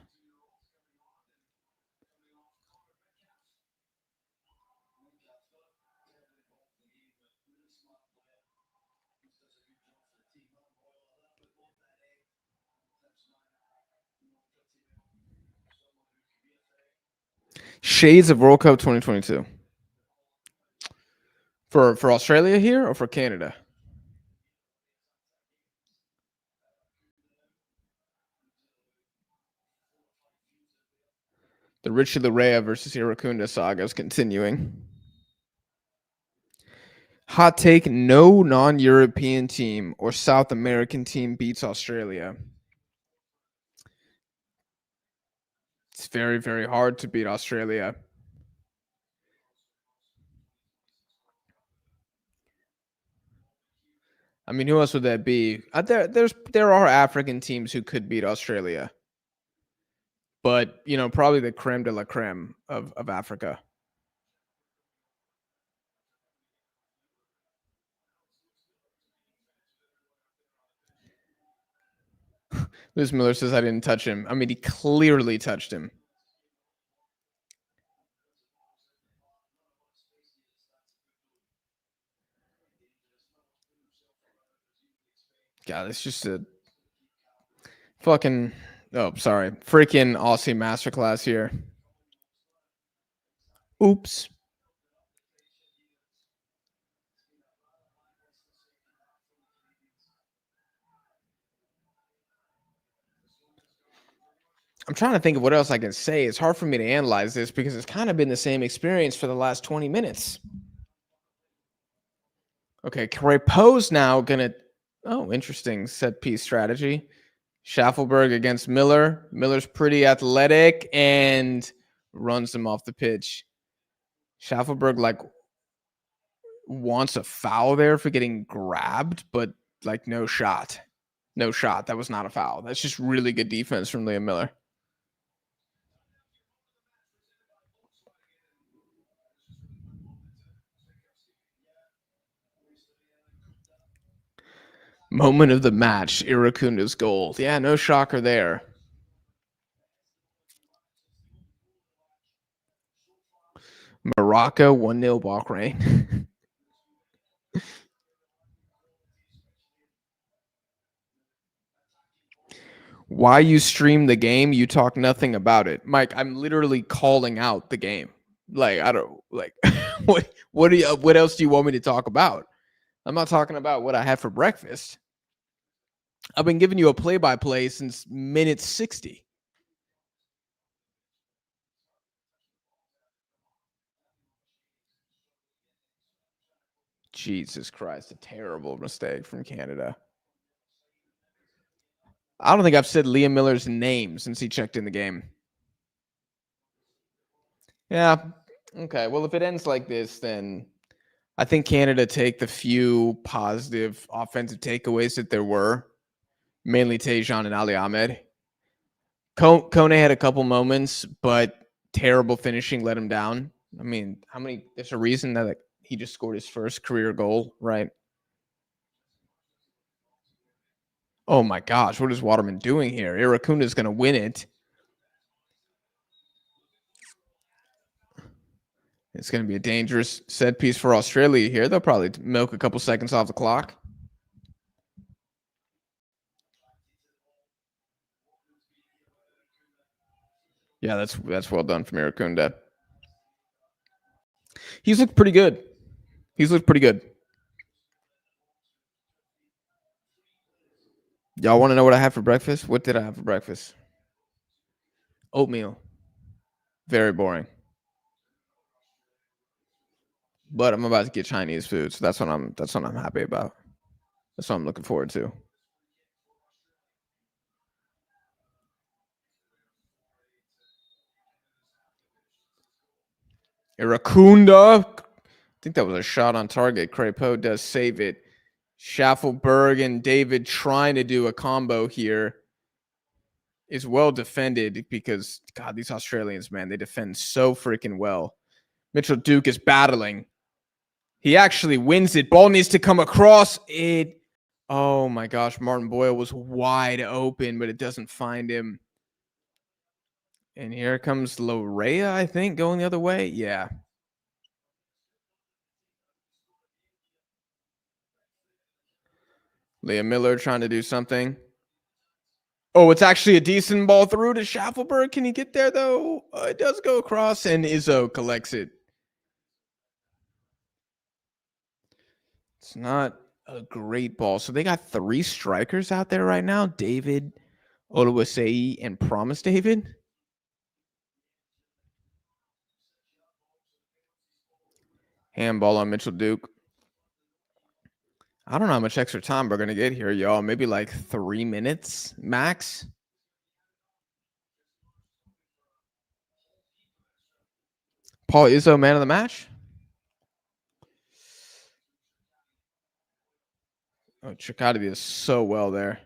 Shades of World Cup 2022. For Australia here or for Canada? The Richie Larea versus Iracunda saga is continuing. Hot take, no non-European team or South American team beats Australia. It's very, very hard to beat Australia. I mean, who else would that be? There are African teams who could beat Australia. But, you know, probably the creme de la creme of Africa. Liz Miller says I didn't touch him. I mean, he clearly touched him. God, it's just a fucking, freaking Aussie masterclass here. Oops. I'm trying to think of what else I can say. It's hard for me to analyze this because it's kind of been the same experience for the last 20 minutes. Okay, Crepeau's now gonna. Oh, interesting set piece strategy. Schaffelberg against Miller. Miller's pretty athletic and runs him off the pitch. Schaffelberg like wants a foul there for getting grabbed, but like no shot. No shot. That was not a foul. That's just really good defense from Liam Miller. Moment of the match, Iracunda's goal. Yeah, no shocker there. Morocco 1-0 Bahrain. Why you stream the game, you talk nothing about it. Mike, I'm literally calling out the game. Like, I don't like what else do you want me to talk about? I'm not talking about what I had for breakfast. I've been giving you a play-by-play since minute 60. Jesus Christ, a terrible mistake from Canada. I don't think I've said Liam Miller's name since he checked in the game. Yeah. Okay. Well, if it ends like this, then I think Canada take the few positive offensive takeaways that there were, mainly Tejan and Ali Ahmed. Kone had a couple moments, but terrible finishing let him down. I mean, there's a reason that he just scored his first career goal, right? Oh my gosh, what is Waterman doing here? Irakunda is going to win it. It's going to be a dangerous set piece for Australia here. They'll probably milk a couple seconds off the clock. Yeah, that's well done from Irakunda. He's looked pretty good. Y'all want to know what I had for breakfast? What did I have for breakfast? Oatmeal. Very boring. But I'm about to get Chinese food, so that's what I'm happy about. That's what I'm looking forward to. Irakunda. I think that was a shot on target. Crepeau does save it. Schaffelberg and David trying to do a combo here is well defended because, God, these Australians, man, they defend so freaking well. Mitchell Duke is battling. He actually wins it. Ball needs to come across it. Oh, my gosh. Martin Boyle was wide open, but it doesn't find him. And here comes Lorea, I think, going the other way. Yeah. Liam Miller trying to do something. Oh, it's actually a decent ball through to Schaffelberg. Can he get there, though? It does go across, and Izzo collects it. It's not a great ball. So they got 3 strikers out there right now. David, Oluwasei, and Promise David. Handball on Mitchell Duke. I don't know how much extra time we're going to get here, y'all. Maybe like 3 minutes max. Paul Izzo, man of the match. Oh, Chakotay did so well there.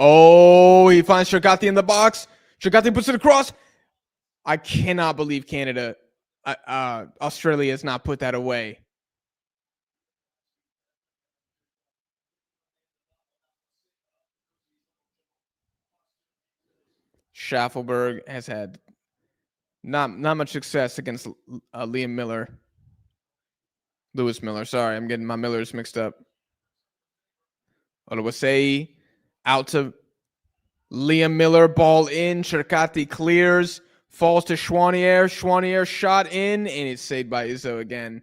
Oh, he finds Chakotay in the box. Chakotay puts it across. I cannot believe Canada, Australia has not put that away. Schaffelberg has had not much success against Liam Miller. Lewis Miller. Sorry, I'm getting my Millers mixed up. Oluwasei out to Liam Miller. Ball in. Chakotay clears. Falls to Chouanier. Chouanier shot in, and it's saved by Izzo again.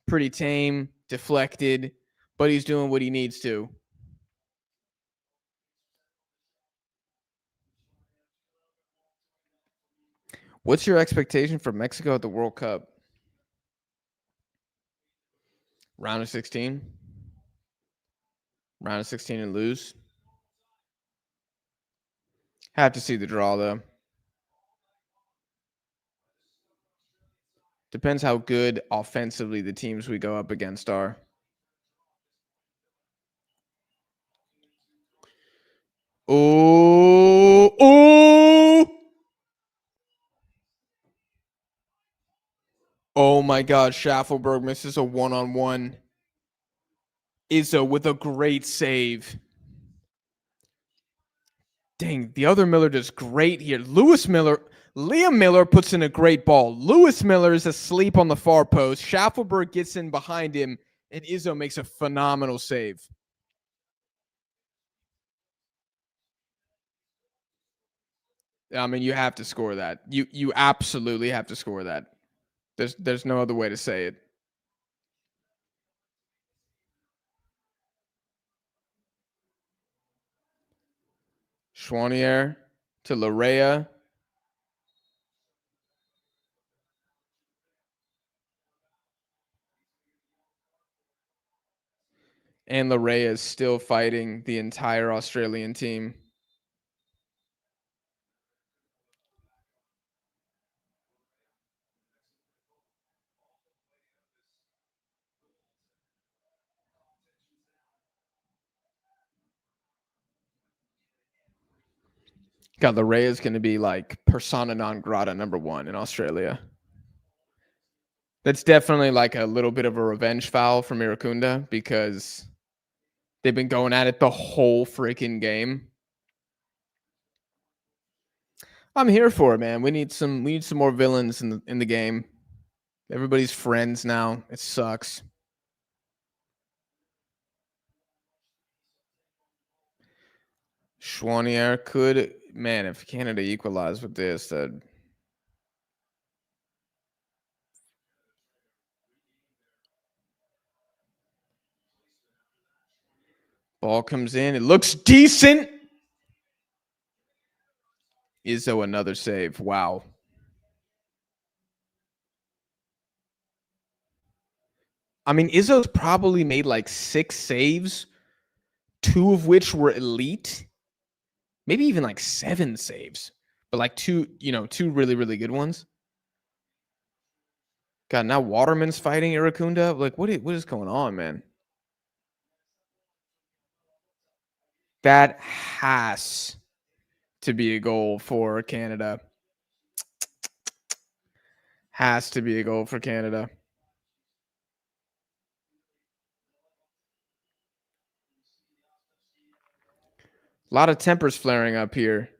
Pretty tame. Deflected. But he's doing what he needs to. What's your expectation for Mexico at the World Cup? Round of 16? Round of 16 and lose? Have to see the draw, though. Depends how good offensively the teams we go up against are. Oh, oh! Oh my God, Schaffelberg misses a one-on-one. Izzo with a great save. Dang, the other Miller does great here. Liam Miller puts in a great ball. Lewis Miller is asleep on the far post. Schaffelberg gets in behind him, and Izzo makes a phenomenal save. I mean, you have to score that. You absolutely have to score that. There's no other way to say it. Schwanier to Larea. And Larea is still fighting the entire Australian team. God, Larea is going to be like persona non grata #1 in Australia. That's definitely like a little bit of a revenge foul from Iracunda because they've been going at it the whole freaking game. I'm here for it, man. We need some more villains in the game. Everybody's friends now. It sucks. Schwanier could, man, if Canada equalized with this, that ball comes in. It looks decent. Izzo another save. Wow. I mean, Izzo's probably made like 6 saves, 2 of which were elite. Maybe even like 7 saves, but like 2 really, really good ones. God, now Waterman's fighting Iracunda. Like, what is going on, man? That has to be a goal for Canada. Has to be a goal for Canada. A lot of tempers flaring up here.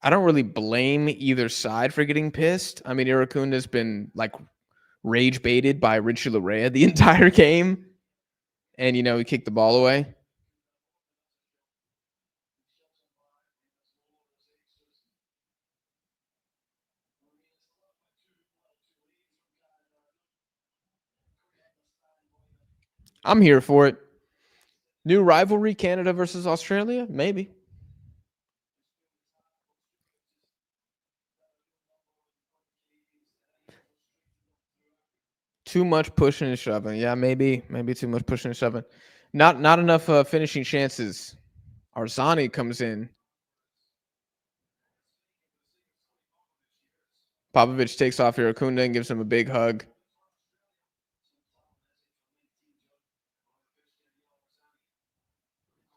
I don't really blame either side for getting pissed. I mean, Iracunda's been like rage baited by Richie Larea the entire game. And, he kicked the ball away. I'm here for it. New rivalry, Canada versus Australia? Maybe. Too much pushing and shoving. Yeah, maybe too much pushing and shoving. Not enough finishing chances. Arzani comes in. Popovich takes off Iracunda and gives him a big hug.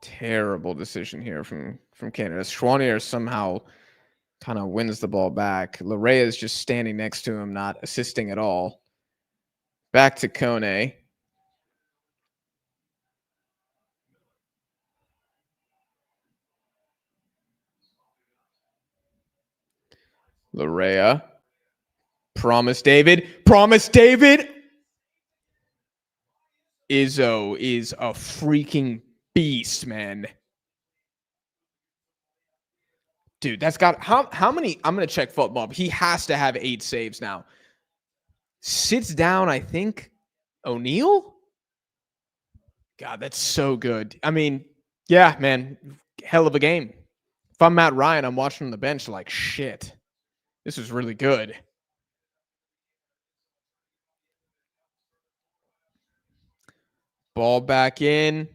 Terrible decision here from Canada. Schwanier somehow kind of wins the ball back. Larea is just standing next to him, not assisting at all. Back to Kone. Larea. Promise David. Promise David. Izzo is a freaking beast, man. Dude, that's got how many? I'm gonna check football. He has to have 8 saves now. Sits down, I think, O'Neal. God, that's so good. I mean, yeah, man, hell of a game. If I'm Matt Ryan, I'm watching on the bench like shit. This is really good. Ball back in.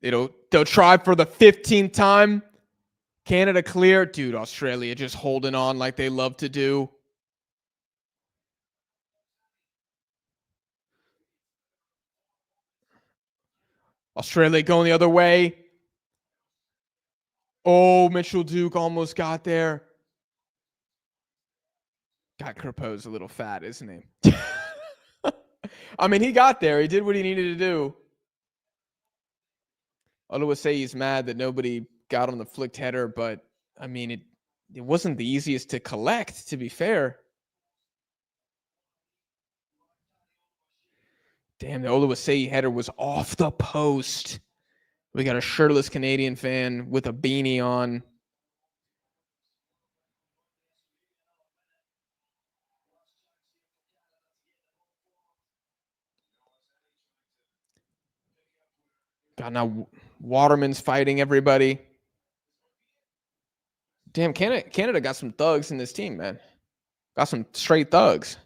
They'll try for the 15th time. Canada clear. Dude, Australia just holding on like they love to do. Australia going the other way. Oh, Mitchell Duke almost got there. God, Kerpo's a little fat, isn't he? I mean, he got there. He did what he needed to do. Ottawa say he's mad that nobody got on the flicked header, but I mean, it wasn't the easiest to collect, to be fair. Damn, the Oluwaseyi header was off the post. We got a shirtless Canadian fan with a beanie on. God, now Waterman's fighting everybody. Damn, Canada got some thugs in this team, man. Got some straight thugs.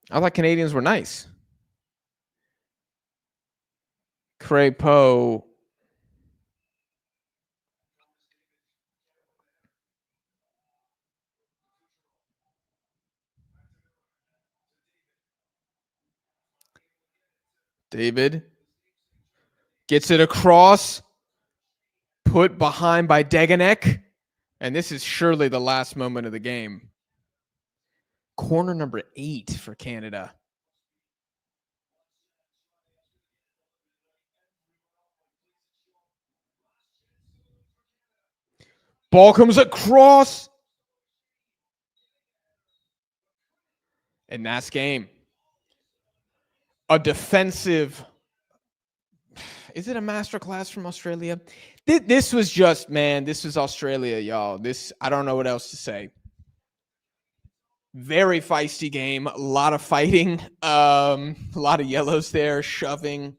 I thought Canadians were nice. Crepeau. David gets it across. Put behind by Deganek. And this is surely the last moment of the game. Corner number 8 for Canada. Ball comes across. And that's game. A defensive. Is it a masterclass from Australia? This was just, man, this was Australia, y'all. I don't know what else to say. Very feisty game. A lot of fighting. A lot of yellows there, shoving.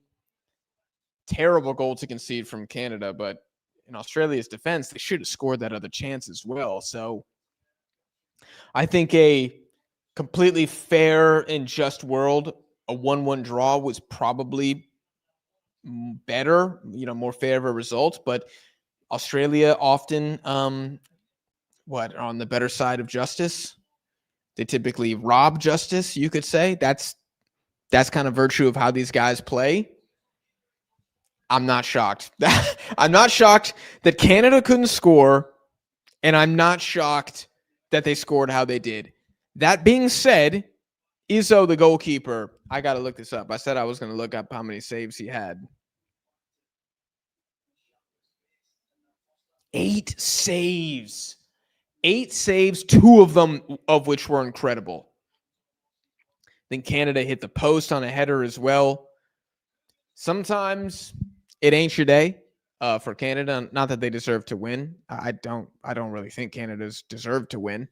Terrible goal to concede from Canada, but in Australia's defense, they should have scored that other chance as well. So I think a completely fair and just world, a 1-1 draw was probably better, more fair of a result. But Australia often, on the better side of justice. They typically rob justice, you could say. That's kind of virtue of how these guys play. I'm not shocked. I'm not shocked that Canada couldn't score, and I'm not shocked that they scored how they did. That being said, Izzo, the goalkeeper, I got to look this up. I said I was going to look up how many saves he had. 8 saves. 8 saves, 2 of them of which were incredible. Then Canada hit the post on a header as well. Sometimes it ain't your day for Canada. Not that they deserve to win. I don't really think Canada's deserved to win.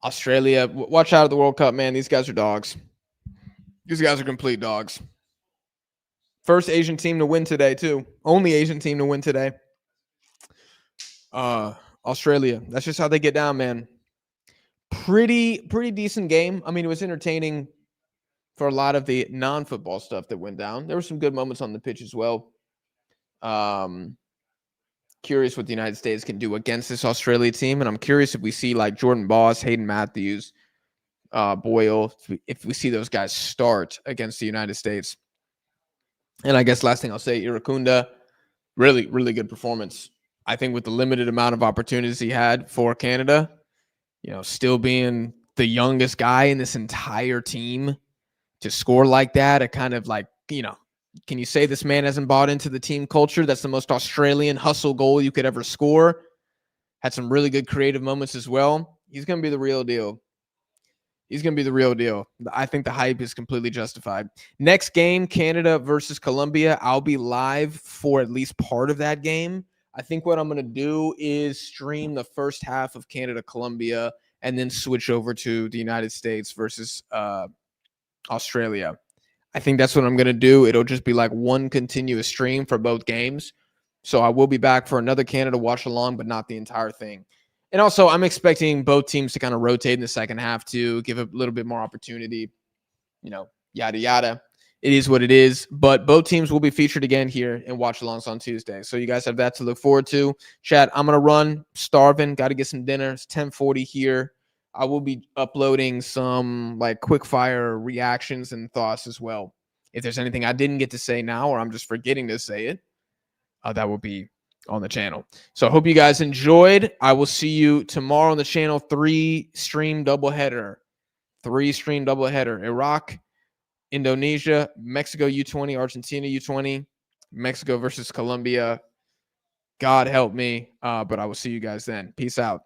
Australia, watch out at the World Cup, man. These guys are dogs. These guys are complete dogs. First Asian team to win today, too. Only Asian team to win today. Australia. That's just how they get down, man. Pretty decent game. I mean, it was entertaining for a lot of the non-football stuff that went down. There were some good moments on the pitch as well. Curious what the United States can do against this Australia team. And I'm curious if we see like Jordan Boss, Hayden Matthews, Boyle, if we see those guys start against the United States. And I guess last thing I'll say, Irakunda, really, really good performance. I think with the limited amount of opportunities he had for Canada, still being the youngest guy in this entire team to score like that, a kind of like, can you say this man hasn't bought into the team culture? That's the most Australian hustle goal you could ever score. Had some really good creative moments as well. He's going to be the real deal. He's going to be the real deal. I think the hype is completely justified. Next game, Canada versus Colombia. I'll be live for at least part of that game. I think what I'm going to do is stream the first half of Canada-Colombia and then switch over to the United States versus Australia. I think that's what I'm going to do. It'll just be like one continuous stream for both games. So I will be back for another Canada watch along, but not the entire thing. And also, I'm expecting both teams to kind of rotate in the second half to give a little bit more opportunity, yada, yada. It is what it is. But both teams will be featured again here in watch alongs on Tuesday. So you guys have that to look forward to. Chat, I'm going to run. Starving. Got to get some dinner. It's 10:40 here. I will be uploading some like quick fire reactions and thoughts as well. If there's anything I didn't get to say now, or I'm just forgetting to say it, that will be on the channel. So I hope you guys enjoyed. I will see you tomorrow on the channel. 3-stream doubleheader. Iraq, Indonesia, Mexico U20, Argentina U20, Mexico versus Colombia. God help me. But I will see you guys then. Peace out.